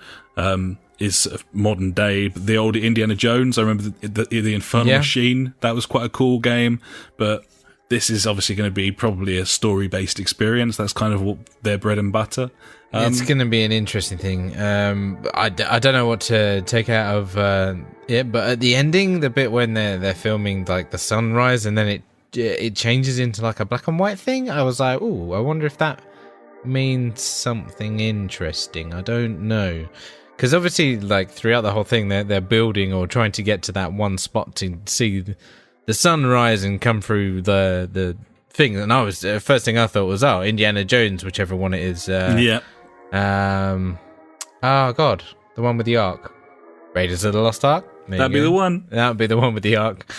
is modern day. The old Indiana Jones, I remember the Infernal Machine. That was quite a cool game, but this is obviously going to be probably a story-based experience. That's kind of what their bread and butter. It's going to be an interesting thing. I don't know what to take out of it, but at the ending, the bit when they're filming like the sunrise and then it changes into like a black and white thing, I was like, ooh, I wonder if that means something interesting. I don't know. Because obviously, like throughout the whole thing, they're building or trying to get to that one spot to see the sunrise and come through the thing. And I was first thing I thought was, oh, Indiana Jones, whichever one it is. Oh God, the one with the Ark, Raiders of the Lost Ark. That'd be the one. That would be the one with the Ark.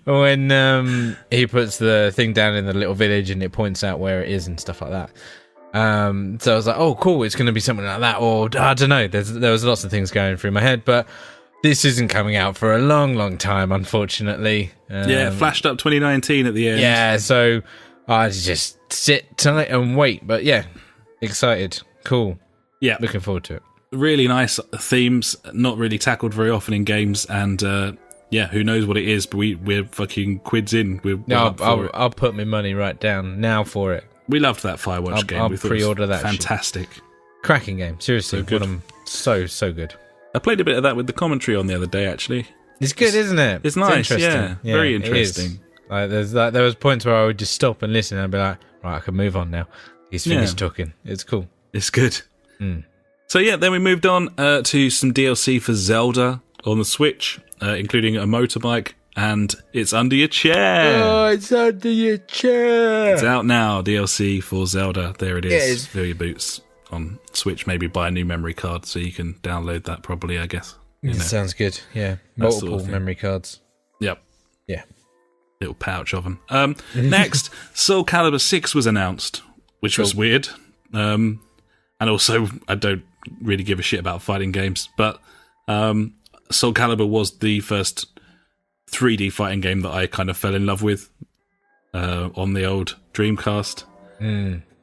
When he puts the thing down in the little village and it points out where it is and stuff like that. So I was like, oh cool, it's going to be something like that, or I don't know, there was lots of things going through my head, but this isn't coming out for a long time, unfortunately. It flashed up 2019 at the end. Yeah, so I just sit tight and wait, but yeah, excited, cool, yeah, looking forward to it. Really nice themes, not really tackled very often in games, and who knows what it is, but we're fucking quids in. I'll put my money right down now for it. We loved that Firewatch game. I'll we thought pre-order it was that. Fantastic. Cracking game. Seriously. So good. So good. I played a bit of that with the commentary on the other day, actually. It's good, isn't it? It's nice, interesting. yeah. Very interesting. Like, there was points where I would just stop and listen and I'd be like, right, I can move on now. He's finished talking. It's cool. It's good. So yeah, then we moved on to some DLC for Zelda on the Switch, including a motorbike. And it's under your chair. Oh, it's under your chair. It's out now, DLC for Zelda. There it is. Feel your boots on Switch. Maybe buy a new memory card so you can download that properly, I guess. Sounds good, yeah. Multiple sort of memory cards. Yep. Yeah. Little pouch of them. Next, Soul Calibur 6 was announced, which was weird. And also, I don't really give a shit about fighting games, but Soul Calibur was the first 3D fighting game that I kind of fell in love with on the old Dreamcast.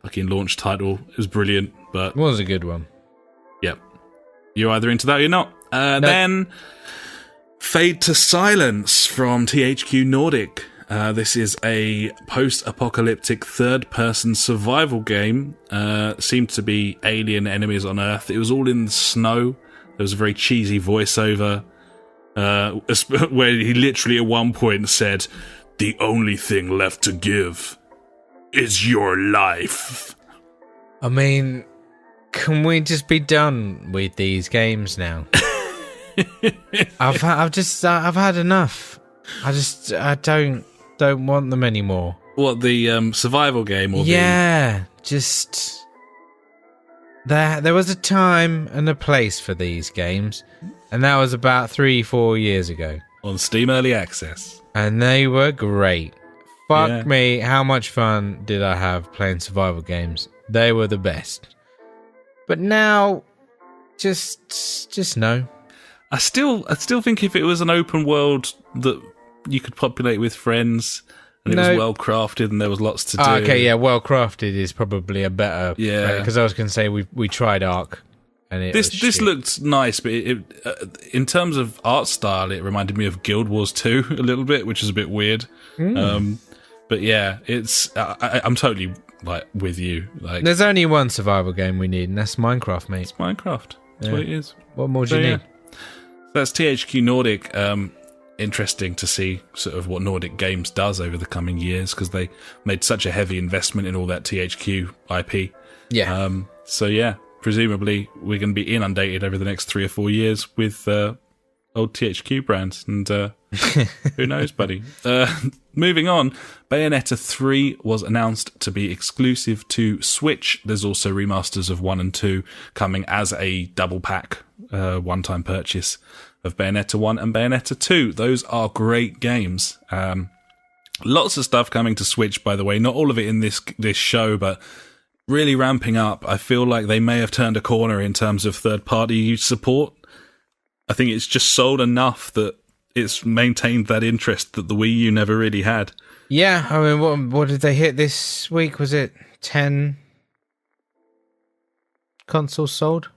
Fucking launch title. It was brilliant, but... It was a good one. Yep. You're either into that or you're not. Then Fade to Silence from THQ Nordic. This is a post-apocalyptic third-person survival game. Seemed to be alien enemies on Earth. It was all in the snow. There was a very cheesy voiceover. Where he literally at one point said, "The only thing left to give is your life." I mean, can we just be done with these games now? I've had enough. I don't want them anymore. What, the survival game or just there was a time and a place for these games. And that was about 3-4 years ago. On Steam Early Access. And they were great. Fuck me, how much fun did I have playing survival games? They were the best. But now, just no. I still think if it was an open world that you could populate with friends, and it was well crafted and there was lots to do. Okay, yeah, well crafted is probably a better... Yeah. Because I was going to say we tried Ark. And this looked nice, but in terms of art style, it reminded me of Guild Wars 2 a little bit, which is a bit weird. But yeah, it's I'm totally like with you. Like, there's only one survival game we need, and that's Minecraft, mate. It's Minecraft. That's what it is. What more do you need? That's THQ Nordic. Interesting to see sort of what Nordic Games does over the coming years, because they made such a heavy investment in all that THQ IP. Yeah. So yeah, presumably we're going to be inundated over the next 3 or 4 years with old THQ brands, and who knows, buddy. Moving on, Bayonetta 3 was announced to be exclusive to Switch. There's also remasters of 1 and 2 coming as a double pack, one-time purchase of Bayonetta 1 and Bayonetta 2. Those are great games. Lots of stuff coming to Switch, by the way. Not all of it in this show, but really ramping up. I feel like they may have turned a corner in terms of third-party support. I think it's just sold enough that it's maintained that interest that the Wii U never really had. Yeah, I mean, what did they hit this week? Was it 10 consoles sold?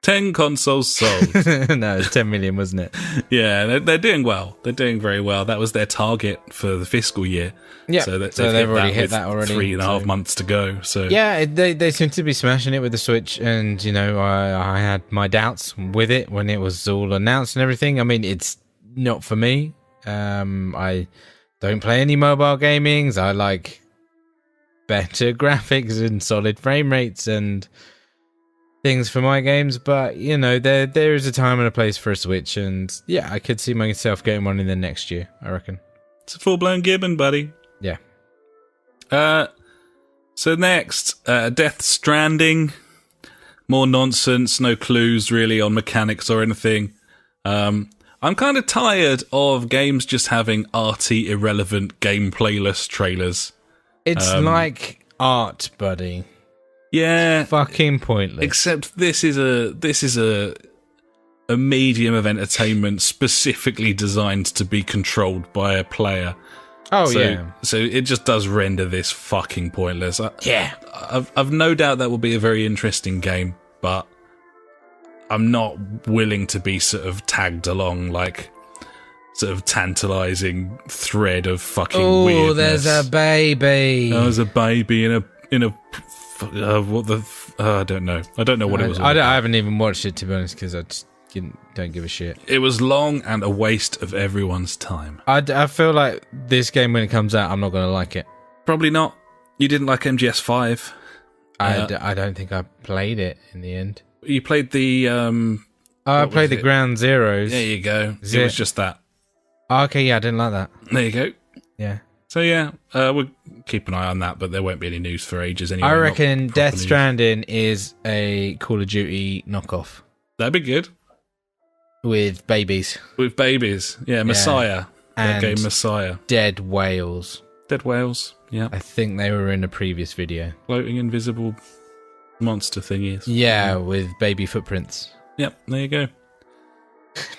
10 consoles sold. No, it was 10 million, wasn't it? Yeah, they're doing well. They're doing very well. That was their target for the fiscal year. Yeah, so they've already hit that already. 3.5 months to go. So yeah, they seem to be smashing it with the Switch, and you know, I had my doubts with it when it was all announced and everything. I mean, it's not for me. I don't play any mobile gamings. I like better graphics and solid frame rates and things for my games, but you know, there is a time and a place for a Switch, and yeah, I could see myself getting one in the next year, I reckon. It's a full-blown gibbon, buddy. Yeah. So next, Death Stranding. More nonsense, no clues really on mechanics or anything. I'm kind of tired of games just having arty, irrelevant, gameplayless trailers. It's like art, buddy. Yeah, fucking pointless. Except this is a medium of entertainment specifically designed to be controlled by a player. Oh yeah. So it just does render this fucking pointless. Yeah. I've no doubt that will be a very interesting game, but I'm not willing to be sort of tagged along like sort of tantalizing thread of fucking weirdness. Oh, there's a baby. There's a baby in a I don't know. I don't know what it was. I haven't even watched it, to be honest, because I just don't give a shit. It was long and a waste of everyone's time. I feel like this game, when it comes out, I'm not going to like it. Probably not. You didn't like MGS5. I don't think I played it in the end. You played the... I played the Ground Zeroes. There you go. It was just that. Oh, okay, yeah, I didn't like that. There you go. Yeah. So yeah, we'll keep an eye on that, but there won't be any news for ages anyway. I reckon Death Stranding is a Call of Duty knockoff. That'd be good. With babies. With babies. Yeah, Messiah. And that game Messiah. Dead whales. Dead whales, yeah. I think they were in a previous video. Floating invisible monster thingies. Yeah, with baby footprints. Yep, there you go.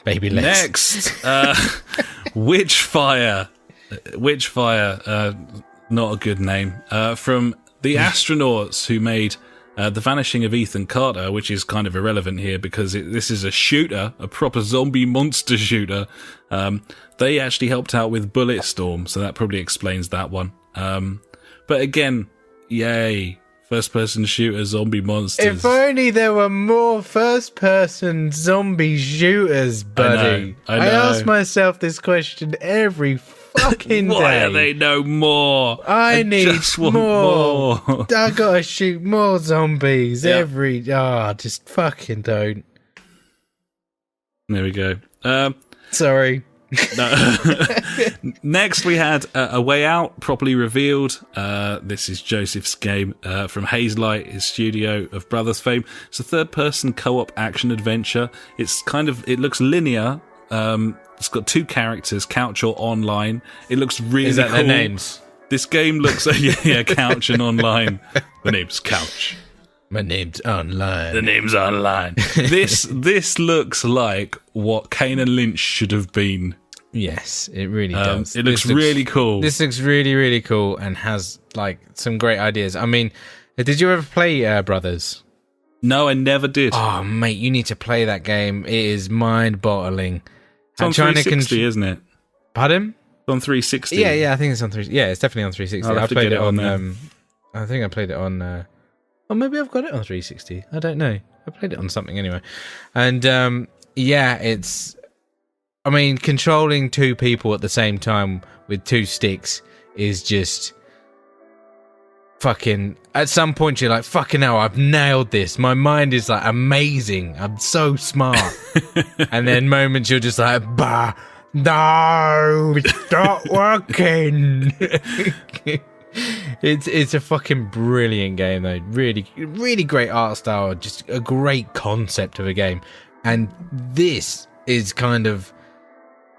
Baby legs. Next, Witchfire. Witchfire, not a good name. From the astronauts who made The Vanishing of Ethan Carter, which is kind of irrelevant here because this is a shooter, a proper zombie monster shooter. They actually helped out with Bulletstorm, so that probably explains that one. But again, yay. First-person shooter zombie monsters. If only there were more first-person zombie shooters, buddy. I know. I ask myself this question every fucking day. Why are they no more? I need just want more. more. I gotta shoot more zombies every... just fucking don't. There we go. Sorry. No. Next, we had A Way Out, properly revealed. This is Joseph's game from Hazelight, his studio of Brothers fame. It's a third-person co-op action-adventure. It looks linear. It's got 2 characters, couch or online. It looks really cool. Is that their names? This game looks... yeah, couch and online. The name's Couch. My name's online. The name's online. This looks like what Kane and Lynch should have been. Yes, it really does. It looks really cool. This looks really, really cool and has like some great ideas. I mean, did you ever play Brothers? No, I never did. Oh, mate, you need to play that game. It is mind-boggling. It's on 360, isn't it? Pardon? It's on 360. Yeah, I think it's on 360. Yeah, it's definitely on 360. I'll have to played get it on. there. I think I played it on. Or maybe I've got it on 360. I don't know. I played it on something anyway. And it's... I mean, controlling two people at the same time with two sticks is just... fucking... At some point you're like, fucking hell, I've nailed this. My mind is like, amazing. I'm so smart. And then moments you're just like, bah, no, it's not working. It's a fucking brilliant game though. Really, really great art style. Just a great concept of a game. And this is kind of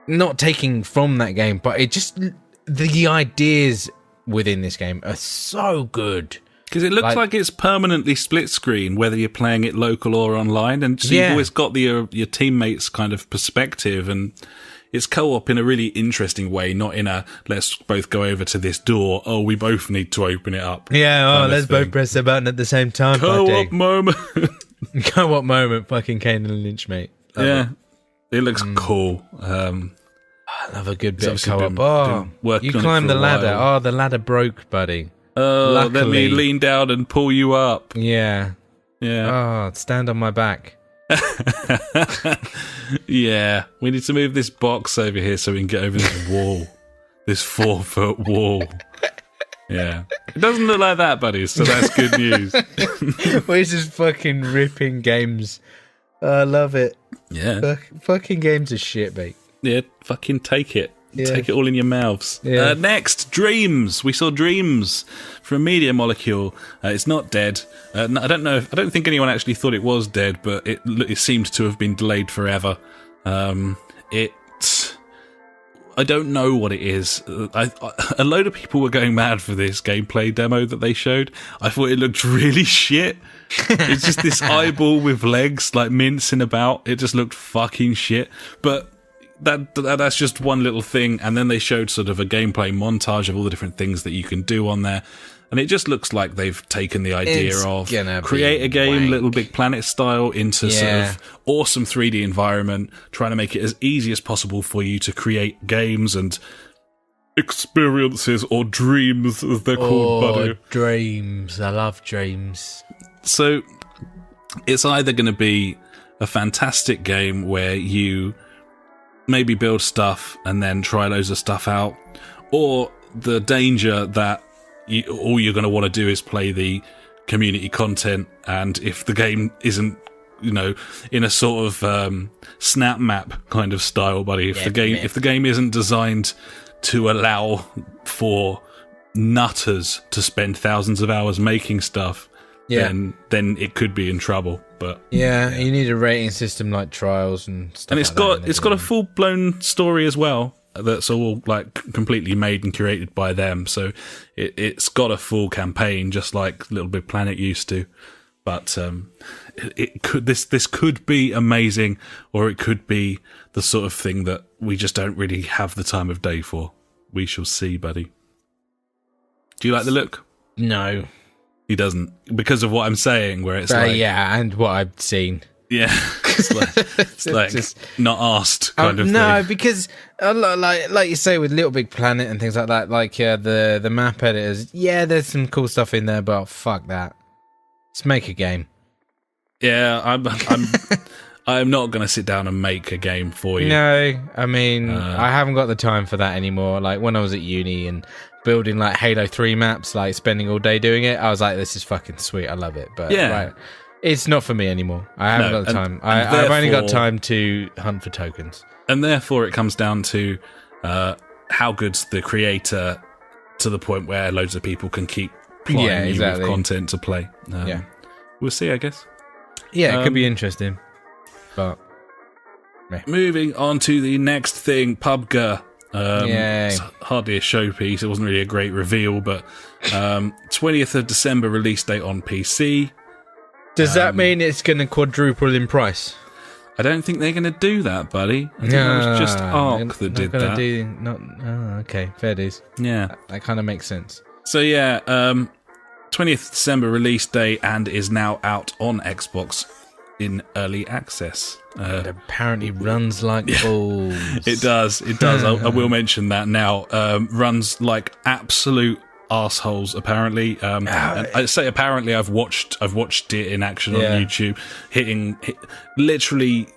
not taking from that game, but it just... The ideas within this game are so good. Because it looks like it's permanently split screen, whether you're playing it local or online. And so you've always got your teammates' kind of perspective, and it's co-op in a really interesting way, not in a, let's both go over to this door, oh, we both need to open it up. Yeah, let's both press the button at the same time. Co-op moment. Co-op moment, fucking Kane and Lynch, mate. It looks cool. I love a good bit of co-op. You climbed the ladder. Oh, the ladder broke, buddy. Oh, let me lean down and pull you up. Yeah. Oh, stand on my back. Yeah, we need to move this box over here so we can get over this wall. This 4-foot wall. Yeah. It doesn't look like that, buddy, so that's good news. We're just fucking ripping games. I love it. Yeah. Fucking games are shit, mate. Yeah, fucking take it. Yeah. Take it all in your mouths. Yeah. Next, Dreams. We saw Dreams from Media Molecule. It's not dead. I don't think anyone actually thought it was dead, but it seemed to have been delayed forever. I don't know what it is. A load of people were going mad for this gameplay demo that they showed. I thought it looked really shit. It's just this eyeball with legs, like mincing about. It just looked fucking shit. But that's just one little thing, and then they showed sort of a gameplay montage of all the different things that you can do on there, and it just looks like they've taken the idea of create a game Little Big Planet style into sort of awesome 3D environment, trying to make it as easy as possible for you to create games and experiences, or dreams as they're called, buddy. Dreams. I love dreams. So it's either going to be a fantastic game where you maybe build stuff and then try loads of stuff out, or the danger that all you're going to want to do is play the community content, and if the game isn't, in a sort of snap map kind of style, buddy, if the game isn't designed to allow for nutters to spend thousands of hours making stuff, then it could be in trouble. But you need a rating system like Trials and stuff. And it's got a full blown story as well that's all like completely made and curated by them. So it's got a full campaign, just like Little Big Planet used to. But this could be amazing, or it could be the sort of thing that we just don't really have the time of day for. We shall see, buddy. Do you like the look? No. He doesn't, because of what I'm saying, where it's and what I've seen. Yeah, it's like just not asked kind of thing. No, because like you say with Little Big Planet and things like that, like the map editors, there's some cool stuff in there, but fuck that. Let's make a game. Yeah, I'm not going to sit down and make a game for you. No, I mean, I haven't got the time for that anymore. Like when I was at uni and building like Halo 3 maps, like spending all day doing it, I was like, this is fucking sweet. I love it. But it's not for me anymore. I haven't got the time. I've only got time to hunt for tokens. And therefore it comes down to how good's the creator, to the point where loads of people can keep plying you with content to play. We'll see, I guess. Yeah, it could be interesting. But moving on to the next thing, PUBG. It's hardly a showpiece. It wasn't really a great reveal, but 20th of December release date on PC. Does that mean it's going to quadruple in price? I don't think they're going to do that, buddy. I think that was just Ark that did that. Okay, fair dues. Yeah. That kind of makes sense. So 20th December release date, and is now out on Xbox in early access. It apparently runs like balls. It does. I will mention that now. Runs like absolute arseholes, apparently. And I say apparently, I've watched it in action on YouTube, literally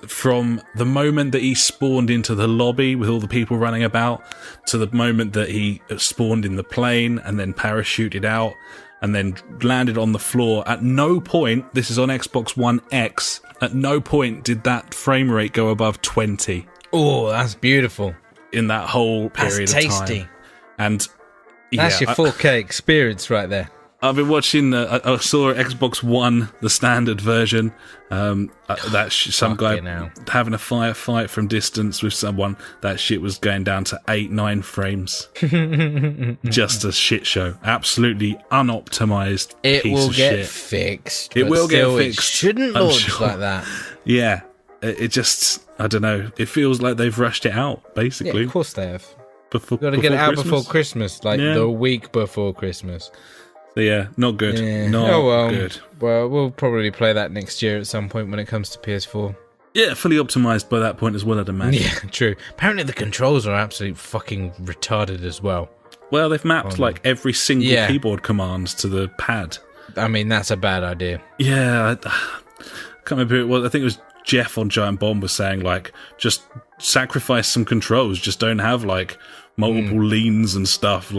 from the moment that he spawned into the lobby with all the people running about to the moment that he spawned in the plane and then parachuted out and then landed on the floor. At no point, this is on Xbox One X, at no point did that frame rate go above 20. Oh, that's beautiful. In that whole period of time. That's tasty. And that's your 4K experience right there. I've been watching. I saw Xbox One, the standard version. Some guy having a firefight from distance with someone. That shit was going down to 8-9 frames. Just a shit show. Absolutely unoptimized. It piece will of get shit. fixed. It will get fixed. It shouldn't launch like that. Yeah, it just. I don't know. It feels like they've rushed it out. Basically, yeah, of course they have. Got to get it out before Christmas, the week before Christmas. So yeah, not good. Yeah. Not good. Well, we'll probably play that next year at some point when it comes to PS4. Yeah, fully optimized by that point as well, I'd imagine. Yeah, true. Apparently the controls are absolutely fucking retarded as well. Well, they've mapped every single keyboard command to the pad. I mean, that's a bad idea. Yeah, I can't remember who it was. I think it was Jeff on Giant Bomb was saying, just sacrifice some controls. Just don't have, multiple leans and stuff.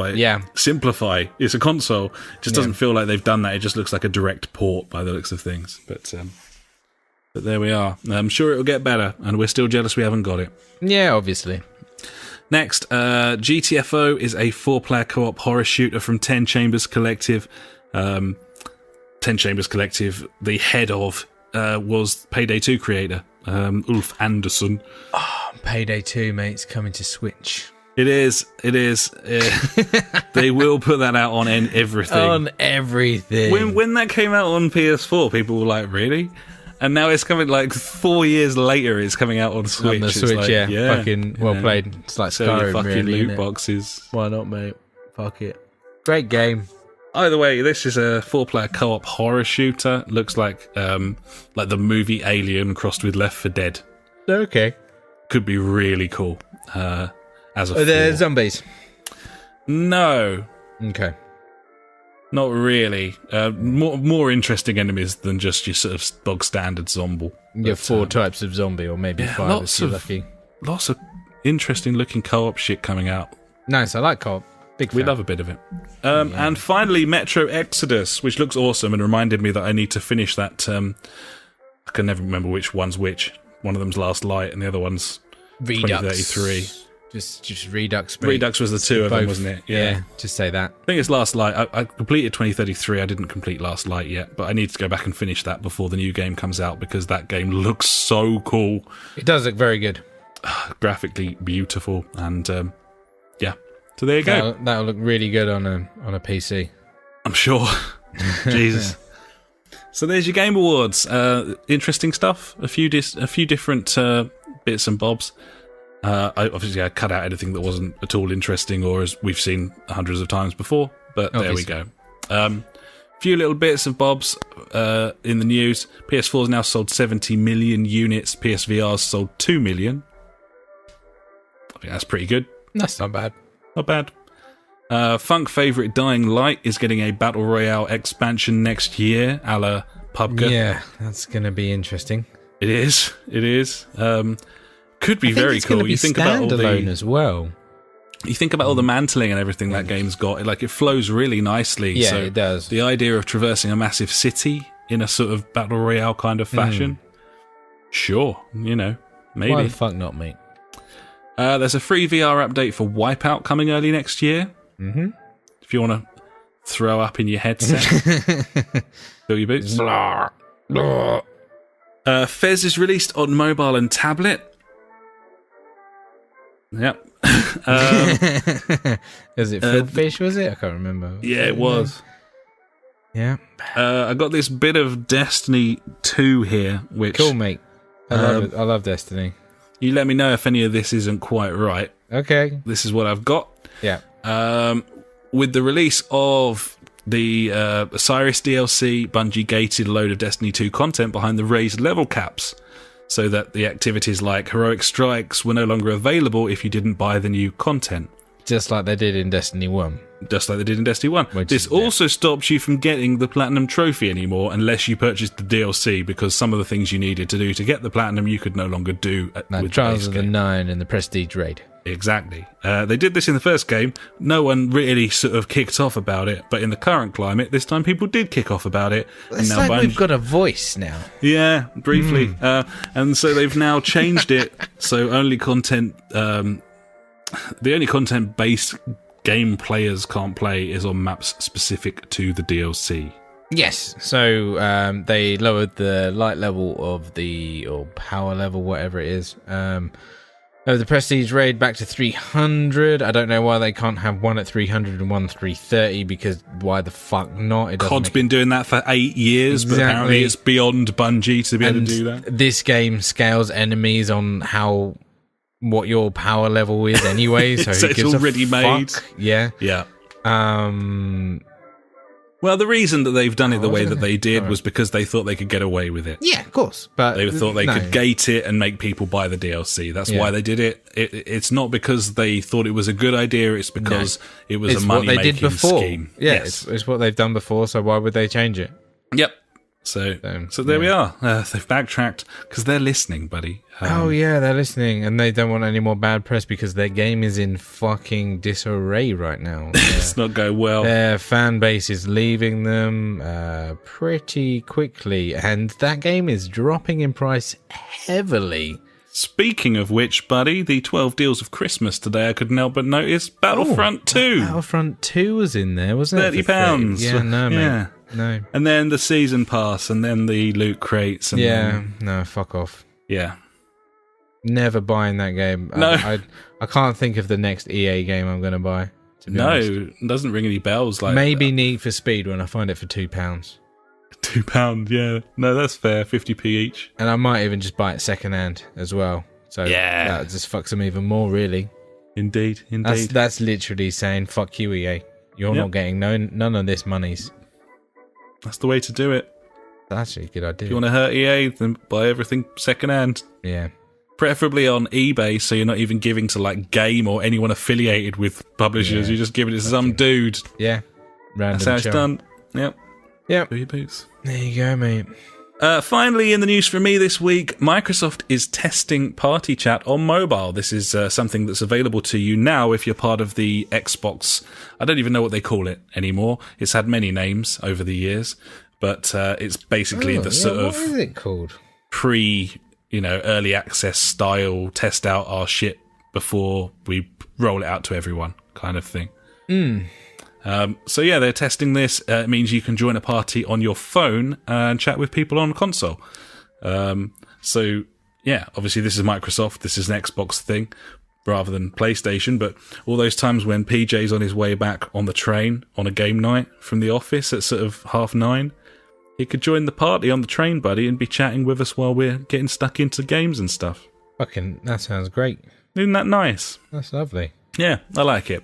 Simplify. It's a console. It just doesn't feel like they've done that. It just looks like a direct port by the looks of things. But there we are. I'm sure it'll get better, and we're still jealous we haven't got it. Yeah, obviously. Next, GTFO is a 4-player co-op horror shooter from 10 Chambers Collective. 10 Chambers Collective, the head of, was Payday 2 creator, Ulf Andersson. Oh, Payday 2, mate, it's coming to Switch. It is. They will put that out on everything. On everything. When that came out on PS4, people were like, really? And now it's coming 4 years later, it's coming out on Switch. On the Switch, yeah. Fucking well played. It's like Skyrim, fucking really, loot boxes. Why not, mate? Fuck it. Great game. Either way, this is a 4-player co-op horror shooter. Looks like the movie Alien crossed with Left 4 Dead. Okay. Could be really cool. As a Are there zombies? No. Okay. Not really. More interesting enemies than just your sort of bog standard zombie. You have 4 types of zombie, or maybe 5 if you're lucky. Lots of interesting looking co-op shit coming out. Nice, I like co-op. Big fan. We love a bit of it. And finally, Metro Exodus, which looks awesome and reminded me that I need to finish that. I can never remember which one's which. One of them's Last Light and the other one's Redux. 2033. Just Redux. Redux was the two of them, wasn't it? Yeah, just say that. I think it's Last Light. I completed 2033. I didn't complete Last Light yet, but I need to go back and finish that before the new game comes out because that game looks so cool. It does look very good. Graphically beautiful, and yeah. So there you go. That'll look really good on a PC. I'm sure. Jesus. So there's your Game Awards. Interesting stuff. A few different bits and bobs. I cut out anything that wasn't at all interesting or as we've seen hundreds of times before, but there we go. Few little bits of bobs in the news. PS4 has now sold 70 million units. PSVR's sold 2 million. I think that's pretty good. That's not bad. Not bad. Funk favourite Dying Light is getting a Battle Royale expansion next year, a la PUBG. Yeah, that's going to be interesting. It is. Could be very cool. You think about all the as well. You think about all the mantling and everything that game's got. It flows really nicely. Yeah, so it does. The idea of traversing a massive city in a sort of Battle Royale kind of fashion. Sure, maybe. Why the fuck not, mate? There's a free VR update for Wipeout coming early next year. Mm-hmm. If you want to throw up in your headset. Fill your boots. Fez is released on mobile and tablet. Yep. Is it Phil Fish, was it? I can't remember. Yeah, it was. Yeah. I got this bit of Destiny 2 here, which... Cool, mate. I love Destiny. You let me know if any of this isn't quite right. Okay. This is what I've got. Yeah. With the release of the Osiris DLC, Bungie gated a load of Destiny 2 content behind the raised level caps, so that the activities like Heroic Strikes were no longer available if you didn't buy the new content. Just like they did in Destiny 1. just like they did in Destiny 1. This also stops you from getting the Platinum Trophy anymore unless you purchased the DLC, because some of the things you needed to do to get the Platinum you could no longer do with Trials of the game. Nine and the Prestige Raid. Exactly. They did this in the first game. No one really sort of kicked off about it, but in the current climate, this time people did kick off about it. It's and now we've got a voice now. Yeah, briefly. And so they've now changed it so only content... the only content-based game players can't play is on maps specific to the DLC. Yes, so they lowered the light level of or power level, whatever it is, of the Prestige Raid back to 300. I don't know why they can't have one at 300 and one 330, because why the fuck not? COD's been doing that for 8 years, but apparently it's beyond Bungie to be able to do that. This game scales enemies on what your power level is anyway, so, so it's already made. Yeah. Well, the reason that they've done it the way that they did was because they thought they could get away with it. Yeah, of course. But they thought they could gate it and make people buy the DLC. That's why they did it. It's not because they thought it was a good idea. It's because it was a money-making scheme. Yeah, yes. It's what they've done before, so why would they change it? Yep. So there we are. They've backtracked because they're listening, buddy. They're listening, and they don't want any more bad press because their game is in fucking disarray right now. It's not going well. Their fan base is leaving them pretty quickly, and that game is dropping in price heavily. Speaking of which, buddy, the 12 deals of Christmas today, I couldn't help but notice Battlefront 2. Battlefront 2 was in there, wasn't it? £30. Yeah, no, mate. Yeah. No. And then the season pass, and then the loot crates. And no, fuck off. Yeah. Never buying that game. No. I can't think of the next EA game I'm going to buy, to be honest. It doesn't ring any bells. Maybe Need for Speed when I find it for £2. £2, yeah. No, that's fair. 50p each. And I might even just buy it second hand as well. So that just fucks them even more, really. Indeed. That's literally saying, fuck you, EA. You're not getting none of this monies. That's the way to do it. That's actually a good idea. If you want to hurt EA, then buy everything second hand. Yeah. Preferably on eBay, so you're not even giving to like Game or anyone affiliated with publishers. You're just giving it to some dude. Yeah. That's how it's done. Yep. Yep. Do your boots. There you go, mate. Finally, in the news for me this week, Microsoft is testing Party Chat on mobile. This is something that's available to you now if you're part of the Xbox. I don't even know what they call it anymore. It's had many names over the years, but it's basically sort of... What is it called? Early access style, test out our shit before we roll it out to everyone kind of thing. They're testing this. It means you can join a party on your phone and chat with people on a console. Obviously this is Microsoft. This is an Xbox thing rather than PlayStation. But all those times when PJ's on his way back on the train on a game night from the office at sort of 9:30, he could join the party on the train, buddy, and be chatting with us while we're getting stuck into games and stuff. Fucking, that sounds great. Isn't that nice? That's lovely. Yeah, I like it.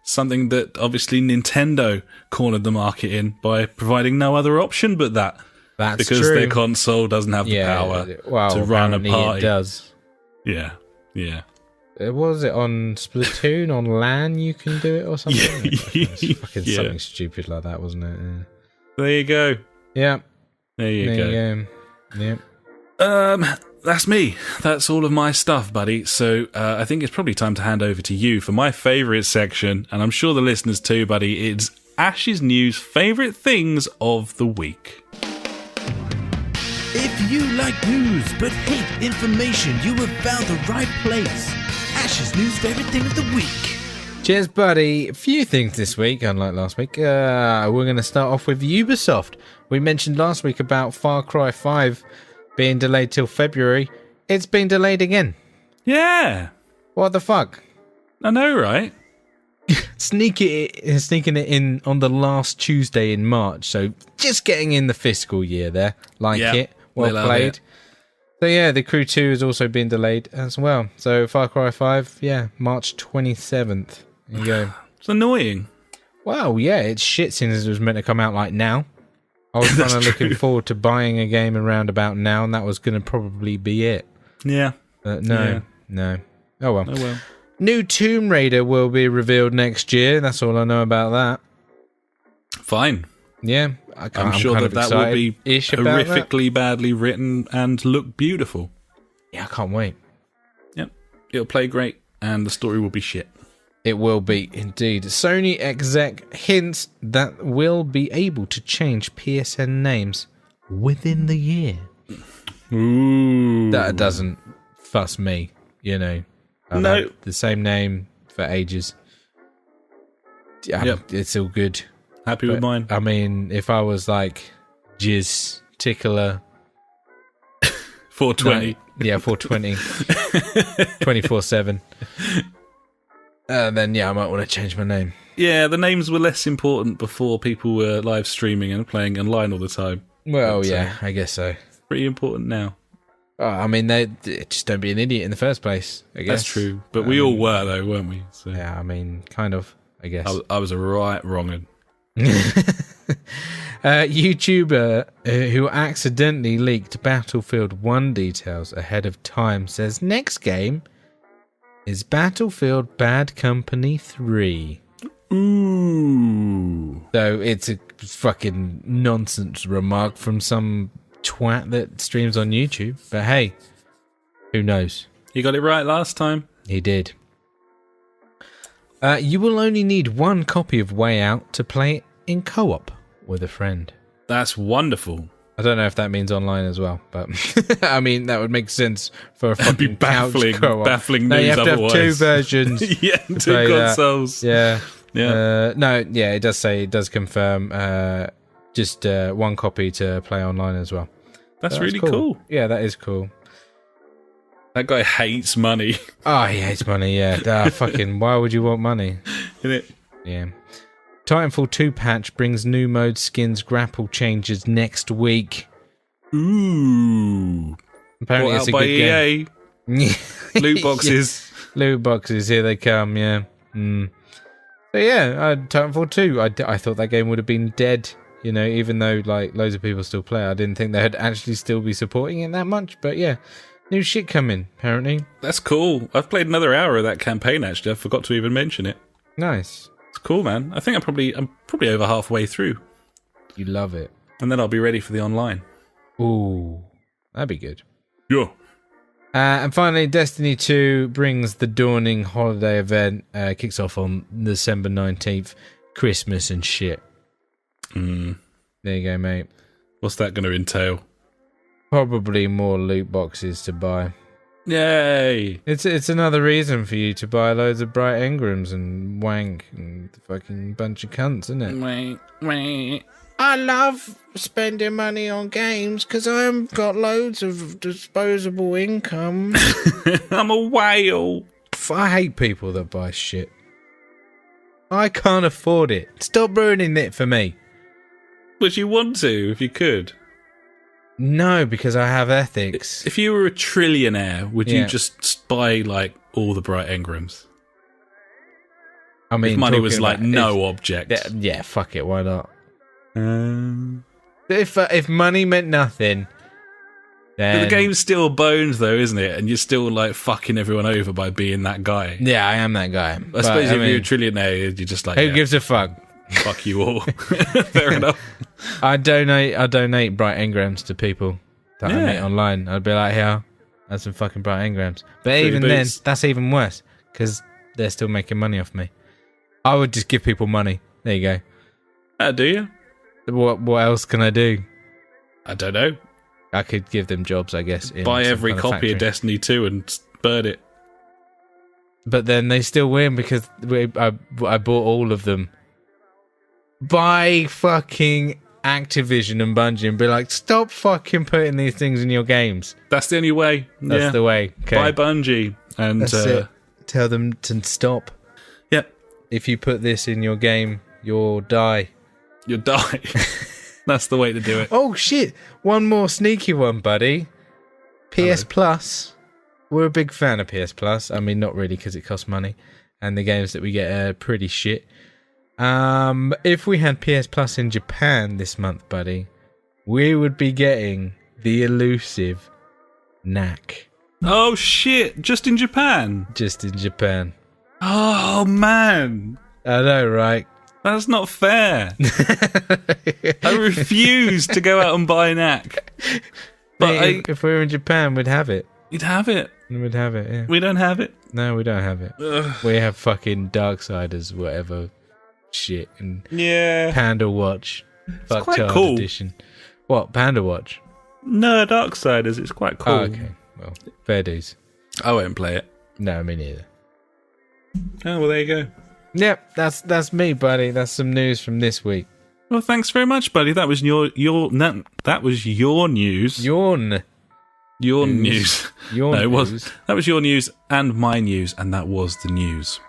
Something that obviously Nintendo cornered the market in by providing no other option but that. That's because true. Their console doesn't have the power to run a party. It does. Yeah. Was it on Splatoon on LAN you can do it or something? Something stupid like that, wasn't it? Yeah. There you go. Yeah. There you go. Yeah. That's me. That's all of my stuff, buddy. So I think it's probably time to hand over to you for my favourite section, and I'm sure the listeners too, buddy. It's Ash's News Favourite Things of the Week. If you like news but hate information, you have found the right place. Ash's News Favourite Thing of the Week. Cheers, buddy. A few things this week, unlike last week. We're going to start off with Ubisoft. We mentioned last week about Far Cry 5 being delayed till February. It's been delayed again. Yeah. What the fuck? I know, right? Sneaking it in on the last Tuesday in March, so just getting in the fiscal year there. It. Well played. It. So yeah, The Crew 2 has also been delayed as well. So Far Cry 5, March 27th. There you go. It's annoying. Well, yeah, it's shit since it was meant to come out like now. I was kind of looking forward to buying a game around about now, and that was going to probably be it. Yeah. No. Oh well. New Tomb Raider will be revealed next year. That's all I know about that. Fine. Yeah, I'm sure that will be horrifically badly written and look beautiful. Yeah, I can't wait. Yep. It'll play great and the story will be shit. It will be, indeed. Sony exec hints that we'll be able to change PSN names within the year. Ooh. That doesn't fuss me, you know. I've had the same name for ages. Yep. It's all good. Happy with mine. I mean, if I was like Jizz, Tickler... 420. Yeah, 420. 24/7. Then, yeah, I might want to change my name. Yeah, the names were less important before people were live streaming and playing online all the time. Well, yeah, I guess so. Pretty important now. I mean, they just don't be an idiot in the first place, I guess. That's true. But we all were, though, weren't we? So. Yeah, I mean, kind of, I guess. I was a right wrong'un. YouTuber who accidentally leaked Battlefield 1 details ahead of time says next game is Battlefield Bad Company 3. Ooh. So it's a fucking nonsense remark from some twat that streams on YouTube. But hey, who knows? He got it right last time. He did. You will only need one copy of Way Out to play it in co-op with a friend. That's wonderful. I don't know if that means online as well, but I mean that would make sense for a fucking baffling, couch co-op. baffling no, news you have to otherwise. have two versions. Yeah, two consoles. That. Yeah. No, yeah, it does confirm just one copy to play online as well. That's really cool. Yeah, that is cool. That guy hates money. Oh, he hates money, yeah. Fucking, why would you want money? Isn't it? Yeah. Titanfall 2 patch brings new mode skins grapple changes next week. Ooh. Apparently Brought it's out a by good EA. game. Loot boxes. Yeah. Loot boxes, here they come, yeah. So yeah, Titanfall 2, I thought that game would have been dead, you know, even though like loads of people still play. I didn't think they'd actually still be supporting it that much, but yeah. New shit coming, apparently. That's cool. I've played another hour of that campaign, actually. I forgot to even mention it. Nice. It's cool, man. I think I'm probably over halfway through. You love it. And then I'll be ready for the online. Ooh, that'd be good. Yeah. And finally, Destiny 2 brings the dawning holiday event. Kicks off on December 19th. Christmas and shit. There you go, mate. What's that going to entail? Probably more loot boxes to buy. Yay! It's another reason for you to buy loads of bright engrams and wank and fucking bunch of cunts, isn't it? I love spending money on games because I've got loads of disposable income. I'm a whale. I hate people that buy shit. I can't afford it. Stop ruining it for me. Would you want to, if you could? No, because I have ethics. If you were a trillionaire, would you just buy, like, all the bright engrams? I mean, if money was, like, no object. Yeah, fuck it, why not? If money meant nothing, then... But the game's still bones, though, isn't it? And you're still, like, fucking everyone over by being that guy. Yeah, I am that guy. I suppose if you're a trillionaire, you're just like... Who gives a fuck? Fuck you all. Fair enough. I donate bright engrams to people that I meet online. I'd be like, here, that's some fucking bright engrams. But Free even boots. then, that's even worse because they're still making money off me. I would just give people money. There you go. Do you? What else can I do? I don't know. I could give them jobs, I guess. In Buy some every kind copy factory. of Destiny 2 and burn it. But then they still win because I bought all of them. Buy fucking Activision and Bungie and be like, stop fucking putting these things in your games. That's the only way. That's the way. Okay. Buy Bungie and That's it. Tell them to stop. Yep. If you put this in your game, you'll die. You'll die. That's the way to do it. Oh shit! One more sneaky one, buddy. PS Plus. We're a big fan of PS Plus. I mean, not really because it costs money, and the games that we get are pretty shit. If we had PS Plus in Japan this month, buddy, we would be getting the elusive Knack. Oh shit! Just in Japan. Just in Japan. Oh, man. I know, right? That's not fair. I refuse to go out and buy knack. But if we were in Japan, we'd have it. You'd have it. We'd have it, yeah. We don't have it. No, we don't have it. Ugh. We have fucking Darksiders, whatever shit, and Yeah. Panda Watch. It's quite cool. Edition. What, Panda Watch? No, Darksiders. It's quite cool. Oh, okay. Well, fair dues. I won't play it. No, me neither. Oh, well, there you go. Yep, that's me, buddy. That's some news from this week. Well, thanks very much, buddy. That was that was your news. Your news. Your no, news. It was. That was your news and my news, and that was the news.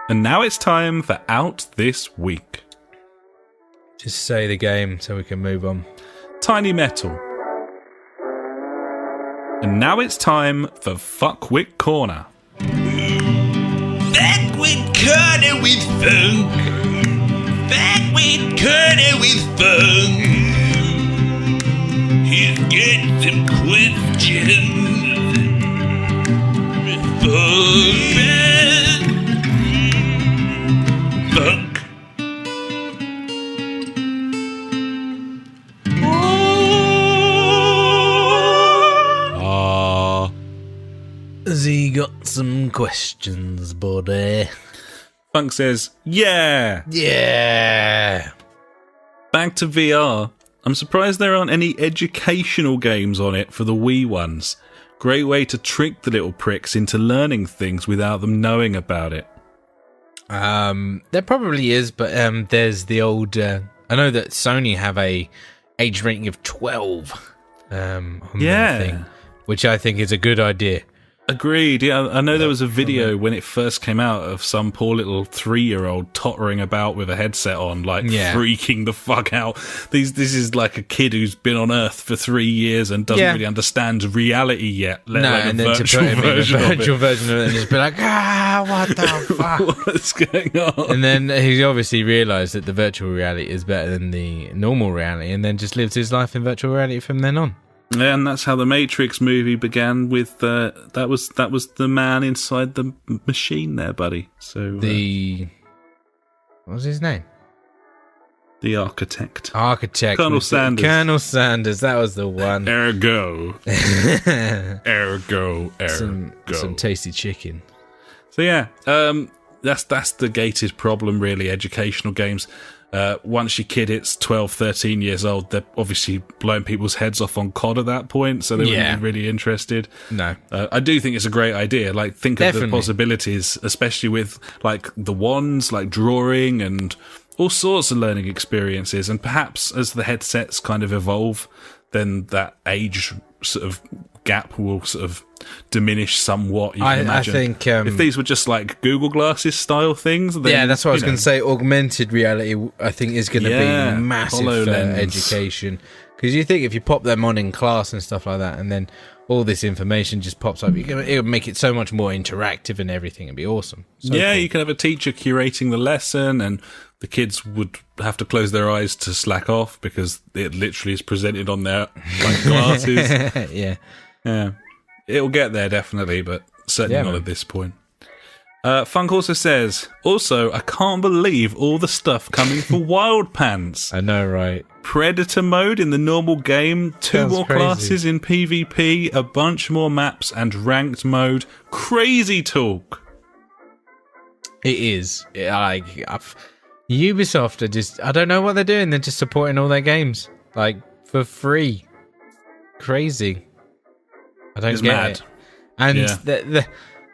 And now it's time for Out This Week. Just say the game so we can move on. Tiny Metal. And now it's time for Fuckwit Corner. Backward corner with funk. Backward corner with funk. He's got some questions for funk. Has he got some questions, buddy? Funk says, yeah! Yeah! Back to VR. I'm surprised there aren't any educational games on it for the Wii ones. Great way to trick the little pricks into learning things without them knowing about it. There probably is, but there's the old... I know that Sony have a age rating of 12 on their thing, which I think is a good idea. Agreed. Yeah, I know there was a video when it first came out of some poor little 3-year-old tottering about with a headset on, freaking the fuck out. This is like a kid who's been on Earth for 3 years and doesn't really understand reality yet. Let alone and then to put him in a virtual version of it and just be like, what the fuck? What's going on? And then he obviously realised that the virtual reality is better than the normal reality, and then just lives his life in virtual reality from then on. Yeah, and that's how the Matrix movie began with that was the man inside the machine there, buddy. So what was his name? The architect. Colonel Sanders. Colonel Sanders, that was the one. Ergo. Some tasty chicken. So yeah, that's the gated problem, really. Educational games. Once your kid hits 12, 13 years old, they're obviously blowing people's heads off on COD at that point, so they wouldn't be really interested. No. I do think it's a great idea. Like, think of the Definitely. possibilities, especially with, like, the wands, like drawing and all sorts of learning experiences. And perhaps as the headsets kind of evolve, then that age sort of gap will sort of diminish somewhat. You can imagine. I think if these were just like Google Glasses style things, then, that's what I was going to say. Augmented reality, I think, is going to be massive for HoloLens. education. Because you think if you pop them on in class and stuff like that, and then all this information just pops up, it would make it so much more interactive and everything. It'd be awesome. So cool. You could have a teacher curating the lesson, and the kids would have to close their eyes to slack off because it literally is presented on their glasses. Yeah. It'll get there, definitely, but certainly not at this point. Funk also says, I can't believe all the stuff coming for Wild Pants. I know, right? Predator mode in the normal game, 2 Sounds more crazy. classes in PvP, a bunch more maps, and ranked mode. Crazy talk. It is. Ubisoft are just... I don't know what they're doing. They're just supporting all their games. For free. Crazy. I don't get it. And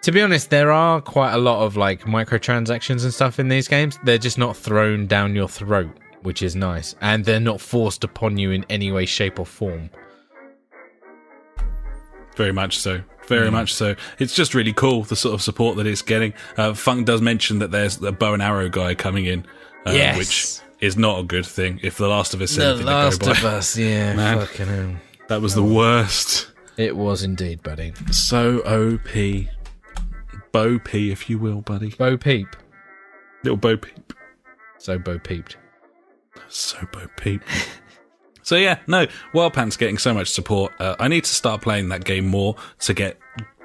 to be honest, there are quite a lot of microtransactions and stuff in these games. They're just not thrown down your throat, which is nice. And they're not forced upon you in any way, shape or form. Very much so. Very much so. It's just really cool, the sort of support that it's getting. Funk does mention that there's a bow and arrow guy coming in, which is not a good thing. If The Last of Us The Last of Us, Man, fucking hell. that was the worst. It was indeed, buddy. So OP. Bo P, if you will, buddy. Bo Peep. Little Bo Peep. So Bo Peeped. So Bo Peep. So yeah, no, Wild Pants getting so much support. I need to start playing that game more to get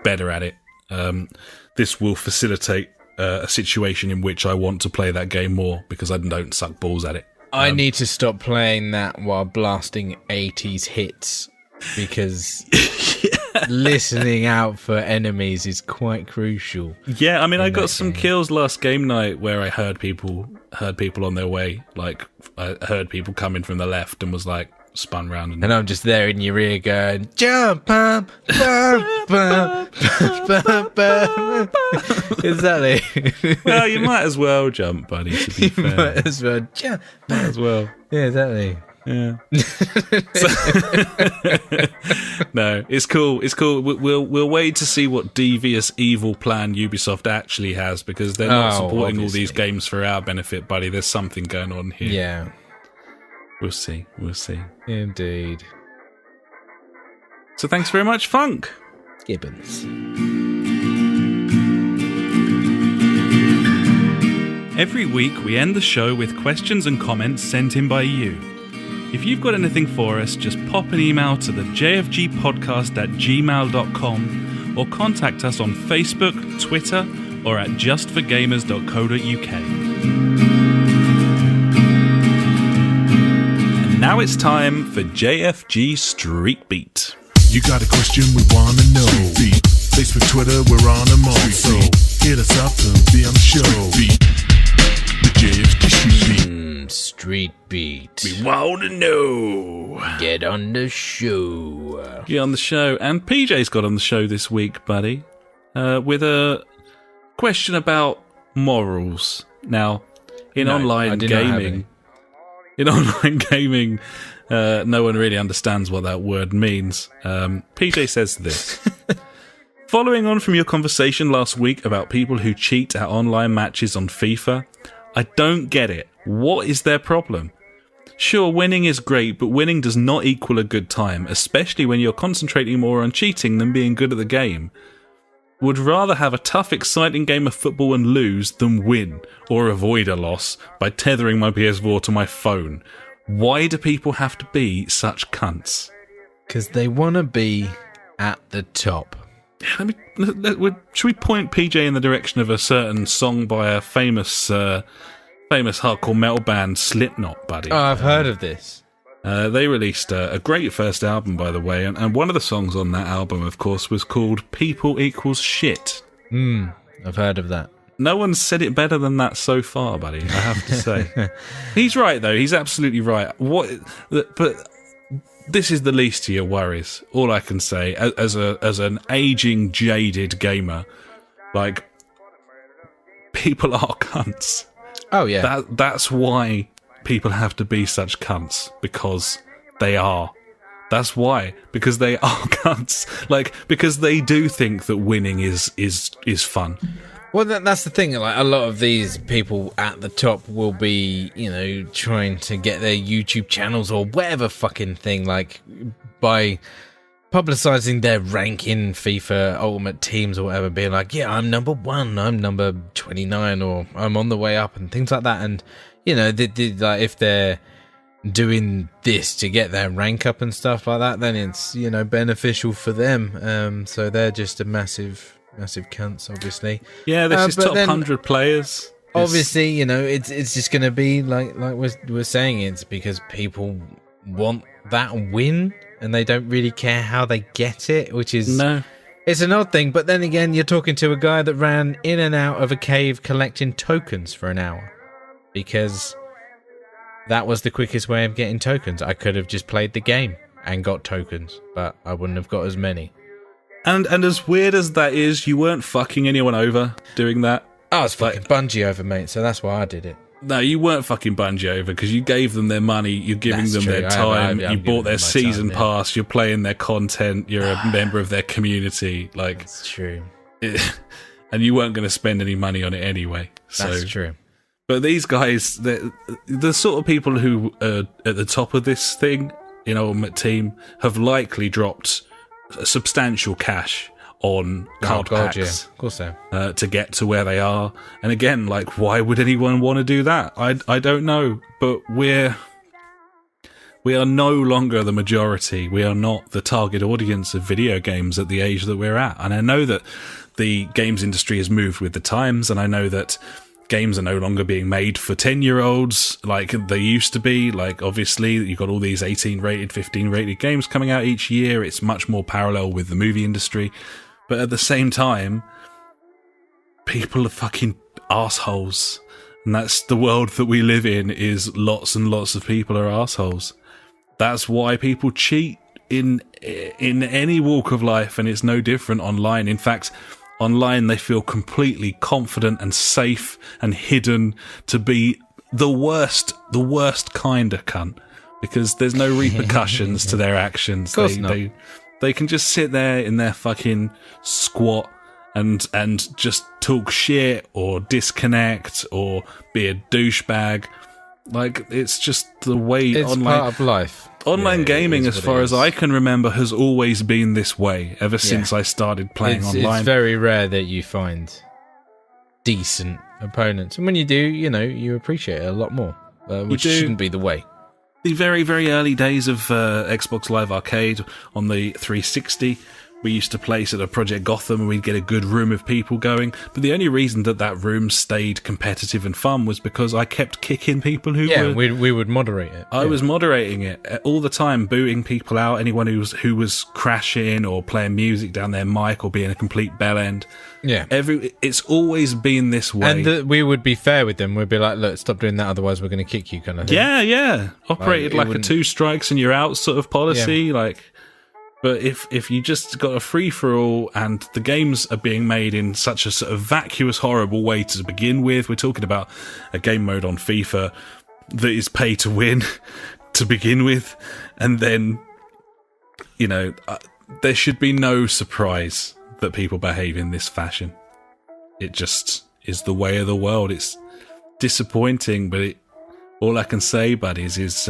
better at it. this will facilitate a situation in which I want to play that game more because I don't suck balls at it. I need to stop playing that while blasting 80s hits because listening out for enemies is quite crucial. Yeah, I mean, I got some kills last game night where I heard people on their way. Like, I heard people coming from the left and was like, spun round. And I'm just there in your ear going, jump up, bum, bum, bum, bum. Exactly. Well, you might as well jump, buddy, to be fair. Might as well jump. Might as well. Yeah, exactly. Yeah. No, it's cool. It's cool. We'll wait to see what devious evil plan Ubisoft actually has because they're not supporting all these games for our benefit, buddy. There's something going on here. Yeah. We'll see. We'll see. Indeed. So thanks very much, Funk. Gibbons. Every week we end the show with questions and comments sent in by you. If you've got anything for us, just pop an email to the JfG Podcast at gmail.com or contact us on Facebook, Twitter, or at justforgamers.co.uk. And now it's time for JfG Street Beat. You got a question we wanna know. Street Beat. Facebook, Twitter, we're on them all. So hit us up and be on the show. Street Beat. The JfG Street Beat. Street Beat. We wanna know. Get on the show. Get on the show. And PJ's got on the show this week, buddy, with a question about morals. Now, in online gaming, no one really understands what that word means. PJ says this. Following on from your conversation last week about people who cheat at online matches on FIFA, I don't get it. What is their problem? Sure, winning is great, but winning does not equal a good time, especially when you're concentrating more on cheating than being good at the game. Would rather have a tough, exciting game of football and lose than win, or avoid a loss, by tethering my PS4 to my phone. Why do people have to be such cunts? Because they want to be at the top. Should we point PJ in the direction of a certain song by a famous hardcore metal band, Slipknot, buddy? Oh, I've heard of this. They released a great first album, by the way, and one of the songs on that album, of course, was called People Equals Shit. I've heard of that. No one's said it better than that so far, buddy, I have to say. He's right, though. He's absolutely right. But this is the least of your worries. All I can say, as an aging, jaded gamer, like, people are cunts. Oh, yeah. That's why people have to be such cunts, because they are. That's why, because they are cunts. Like, because they do think that winning is fun. Well, that's the thing. Like, a lot of these people at the top will be, trying to get their YouTube channels or whatever fucking thing, like, by publicising their rank in FIFA Ultimate Teams or whatever, being like, yeah, I'm number 1, I'm number 29, or I'm on the way up, and things like that. And, like, if they're doing this to get their rank up and stuff like that, then it's, beneficial for them. So they're just a massive cunts, obviously. Yeah, this is top 100 players. Obviously, it's just going to be like we're saying, it's because people want that win and they don't really care how they get it, which is it's an odd thing. But then again, you're talking to a guy that ran in and out of a cave collecting tokens for an hour because that was the quickest way of getting tokens. I could have just played the game and got tokens, but I wouldn't have got as many. And as weird as that is, you weren't fucking anyone over doing that. I was fucking Bungie over, mate, so that's why I did it. No, you weren't fucking Bungie over because you gave them their money, you're giving them their time, you bought their season pass, you're playing their content, you're a member of their community. Like, that's true. And you weren't going to spend any money on it anyway. So. That's true. But these guys, the sort of people who are at the top of this thing, Ultimate Team, have likely dropped substantial cash on card packs, yeah. Of course so. To get to where they are. And again, like, why would anyone want to do that? I don't know, but we're We are no longer the majority. We are not the target audience of video games at the age that we're at. And I know that the games industry has moved with the times, and I know that games are no longer being made for 10-year-olds like they used to be. Like, obviously, you've got all these 18-rated, 15-rated games coming out each year. It's much more parallel with the movie industry. But at the same time, people are fucking arseholes. And that's the world that we live in, is lots and lots of people are arseholes. That's why people cheat in any walk of life, and it's no different online. In fact, online they feel completely confident and safe and hidden to be the worst kind of cunt, because there's no repercussions to their actions. They can just sit there in their fucking squat and just talk shit or disconnect or be a douchebag. Like, it's just the way It's online part of life. Online gaming, is as what far it as is. I can remember, has always been this way ever since I started playing online. It's very rare that you find decent opponents, and when you do, you appreciate it a lot more, which do. shouldn't be the way. The very, very early days of Xbox Live Arcade on the 360, we used to place at a Project Gotham and we'd get a good room of people going. But the only reason that room stayed competitive and fun was because I kept kicking people who were... we would moderate it. I was moderating it all the time, booting people out, anyone who was crashing or playing music down their mic or being a complete bell end. Yeah. It's always been this way. And we would be fair with them. We'd be like, look, stop doing that, otherwise we're going to kick you, kind of thing. Yeah. Operated Like, it like a wouldn't- 2 strikes and you're out sort of policy. But if you just got a free-for-all and the games are being made in such a sort of vacuous, horrible way to begin with, we're talking about a game mode on FIFA that is pay to win to begin with, and then, there should be no surprise that people behave in this fashion. It just is the way of the world. It's disappointing, but all I can say, buddies, is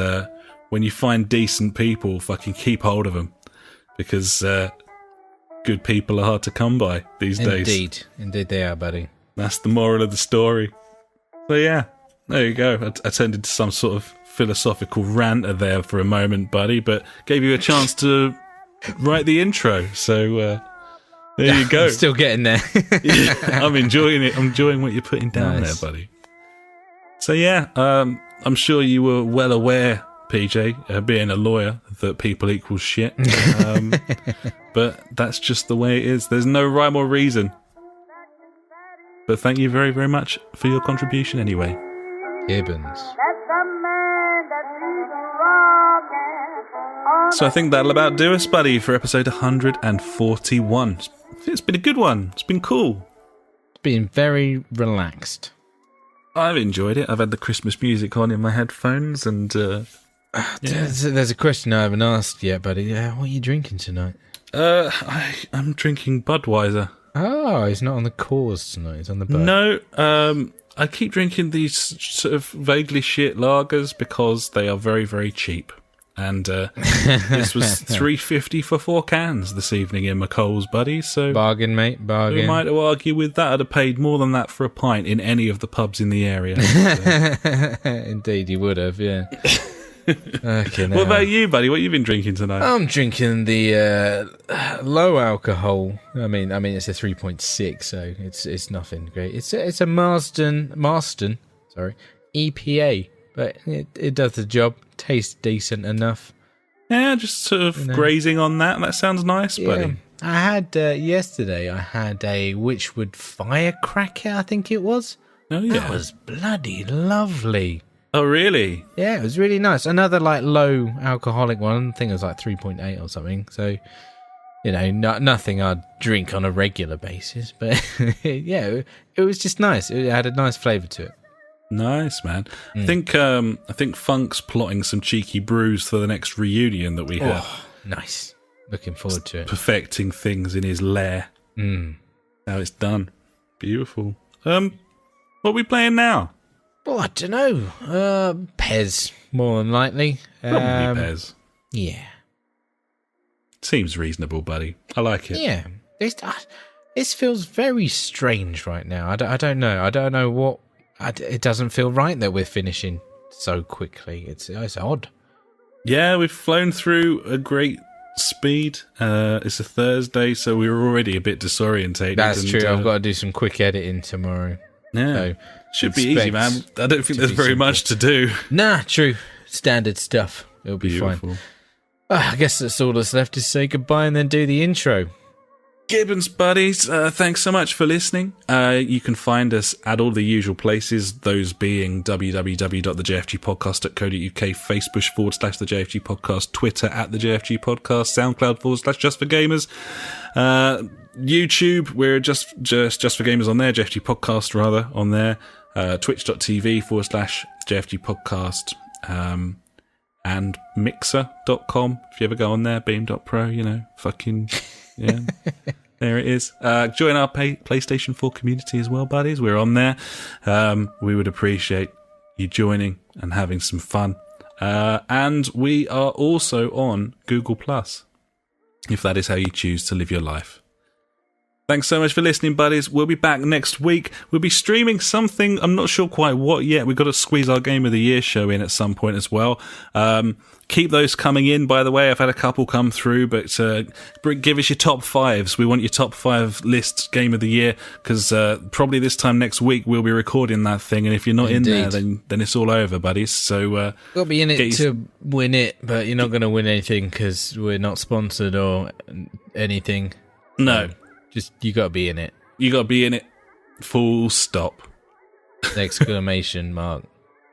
when you find decent people, fucking keep hold of them. Because good people are hard to come by these days. Indeed they are, buddy. That's the moral of the story. So yeah, there you go. I turned into some sort of philosophical ranter there for a moment, buddy, but gave you a chance to write the intro. So there you go. I'm still getting there. Yeah, I'm enjoying it. I'm enjoying what you're putting down Nice. there, buddy. So yeah, I'm sure you were well aware, PJ, being a lawyer, that people equals shit. But that's just the way it is. There's no rhyme or reason. But thank you very, very much for your contribution anyway. Gibbons. So I think that'll about do us, buddy, for episode 141. It's been a good one. It's been cool. Being very relaxed. I've enjoyed it. I've had the Christmas music on in my headphones, and There's a question I haven't asked yet, buddy. What are you drinking tonight? I'm drinking Budweiser. Oh, he's not on the cause tonight. He's on the boat. No, I keep drinking these sort of vaguely shit lagers because they are very, very cheap. And this was $3.50 for 4 cans this evening in McColl's, buddy. So Bargain, mate. Bargain. who might argue with that? I'd have paid more than that for a pint in any of the pubs in the area. So. Indeed, you would have, yeah. Okay, What about you, buddy? What have you been drinking tonight? I'm drinking the low alcohol. I mean, it's a 3.6, so it's nothing great. It's a Marston, EPA, but it does the job. Tastes decent enough. Yeah, just sort of grazing on that. That sounds nice, buddy. Yeah. I had yesterday. I had a Witchwood Firecracker, I think it was. Oh yeah, That was bloody lovely. Oh really? Yeah, it was really nice. Another like low alcoholic one. I think it was like 3.8 or something. So, nothing I'd drink on a regular basis. But yeah, it was just nice. It had a nice flavour to it. Nice, man. I think Funk's plotting some cheeky brews for the next reunion that we have. Oh, nice. Looking forward to it. Perfecting things in his lair. Now it's done. Beautiful. What are we playing now? Well, I don't know. Pez, more than likely. Probably Pez. Yeah. Seems reasonable, buddy. I like it. Yeah. This feels very strange right now. I don't know. I don't know what... it doesn't feel right that we're finishing so quickly. It's odd. Yeah, we've flown through a great speed. It's a Thursday, so we were already a bit disorientated. That's true. I've got to do some quick editing tomorrow. Yeah, So should be easy, man. I don't think there's very much to do. Nah, true. Standard stuff. It'll be Beautiful. fine. I guess that's all that's left is say goodbye and then do the intro. Gibbons buddies, thanks so much for listening. You can find us at all the usual places, those being www.thejfgpodcast.co.uk, Facebook /the JFG Podcast, Twitter @the JFG Podcast, SoundCloud /Just for Gamers, YouTube, we're just for Gamers on there, JFG Podcast rather on there, twitch.tv /JFG Podcast, and mixer.com if you ever go on there, beam.pro, fucking, yeah. There it is. Join our PlayStation 4 community as well, buddies. We're on there. We would appreciate you joining and having some fun. And we are also on Google Plus, if that is how you choose to live your life. Thanks so much for listening, buddies. We'll be back next week. We'll be streaming something. I'm not sure quite what yet. We've got to squeeze our Game of the Year show in at some point as well. Keep those coming in, by the way. I've had a couple come through, but give us your top fives. We want your top 5 list Game of the Year, because probably this time next week we'll be recording that thing, and if you're not in there, then it's all over, buddies. So You'll be in it to win it, but you're not going to win anything because we're not sponsored or anything. No. Just, you got to be in it. You got to be in it. Full stop. Exclamation mark.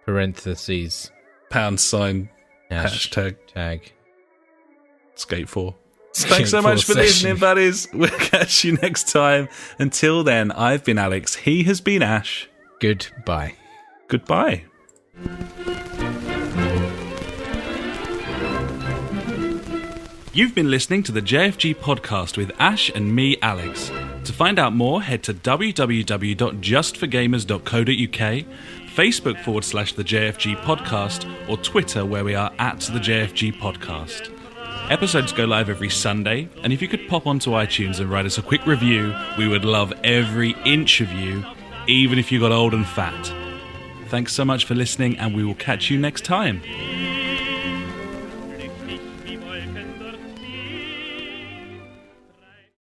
Parentheses. # hashtag Tag. Skate 4. Thanks so much for listening, buddies. We'll catch you next time. Until then, I've been Alex. He has been Ash. Goodbye. Goodbye. You've been listening to the JFG Podcast with Ash and me, Alex. To find out more, head to www.justforgamers.co.uk, Facebook /the JFG Podcast, or Twitter, where we are @the JFG Podcast. Episodes go live every Sunday, and if you could pop onto iTunes and write us a quick review, we would love every inch of you, even if you got old and fat. Thanks so much for listening, and we will catch you next time.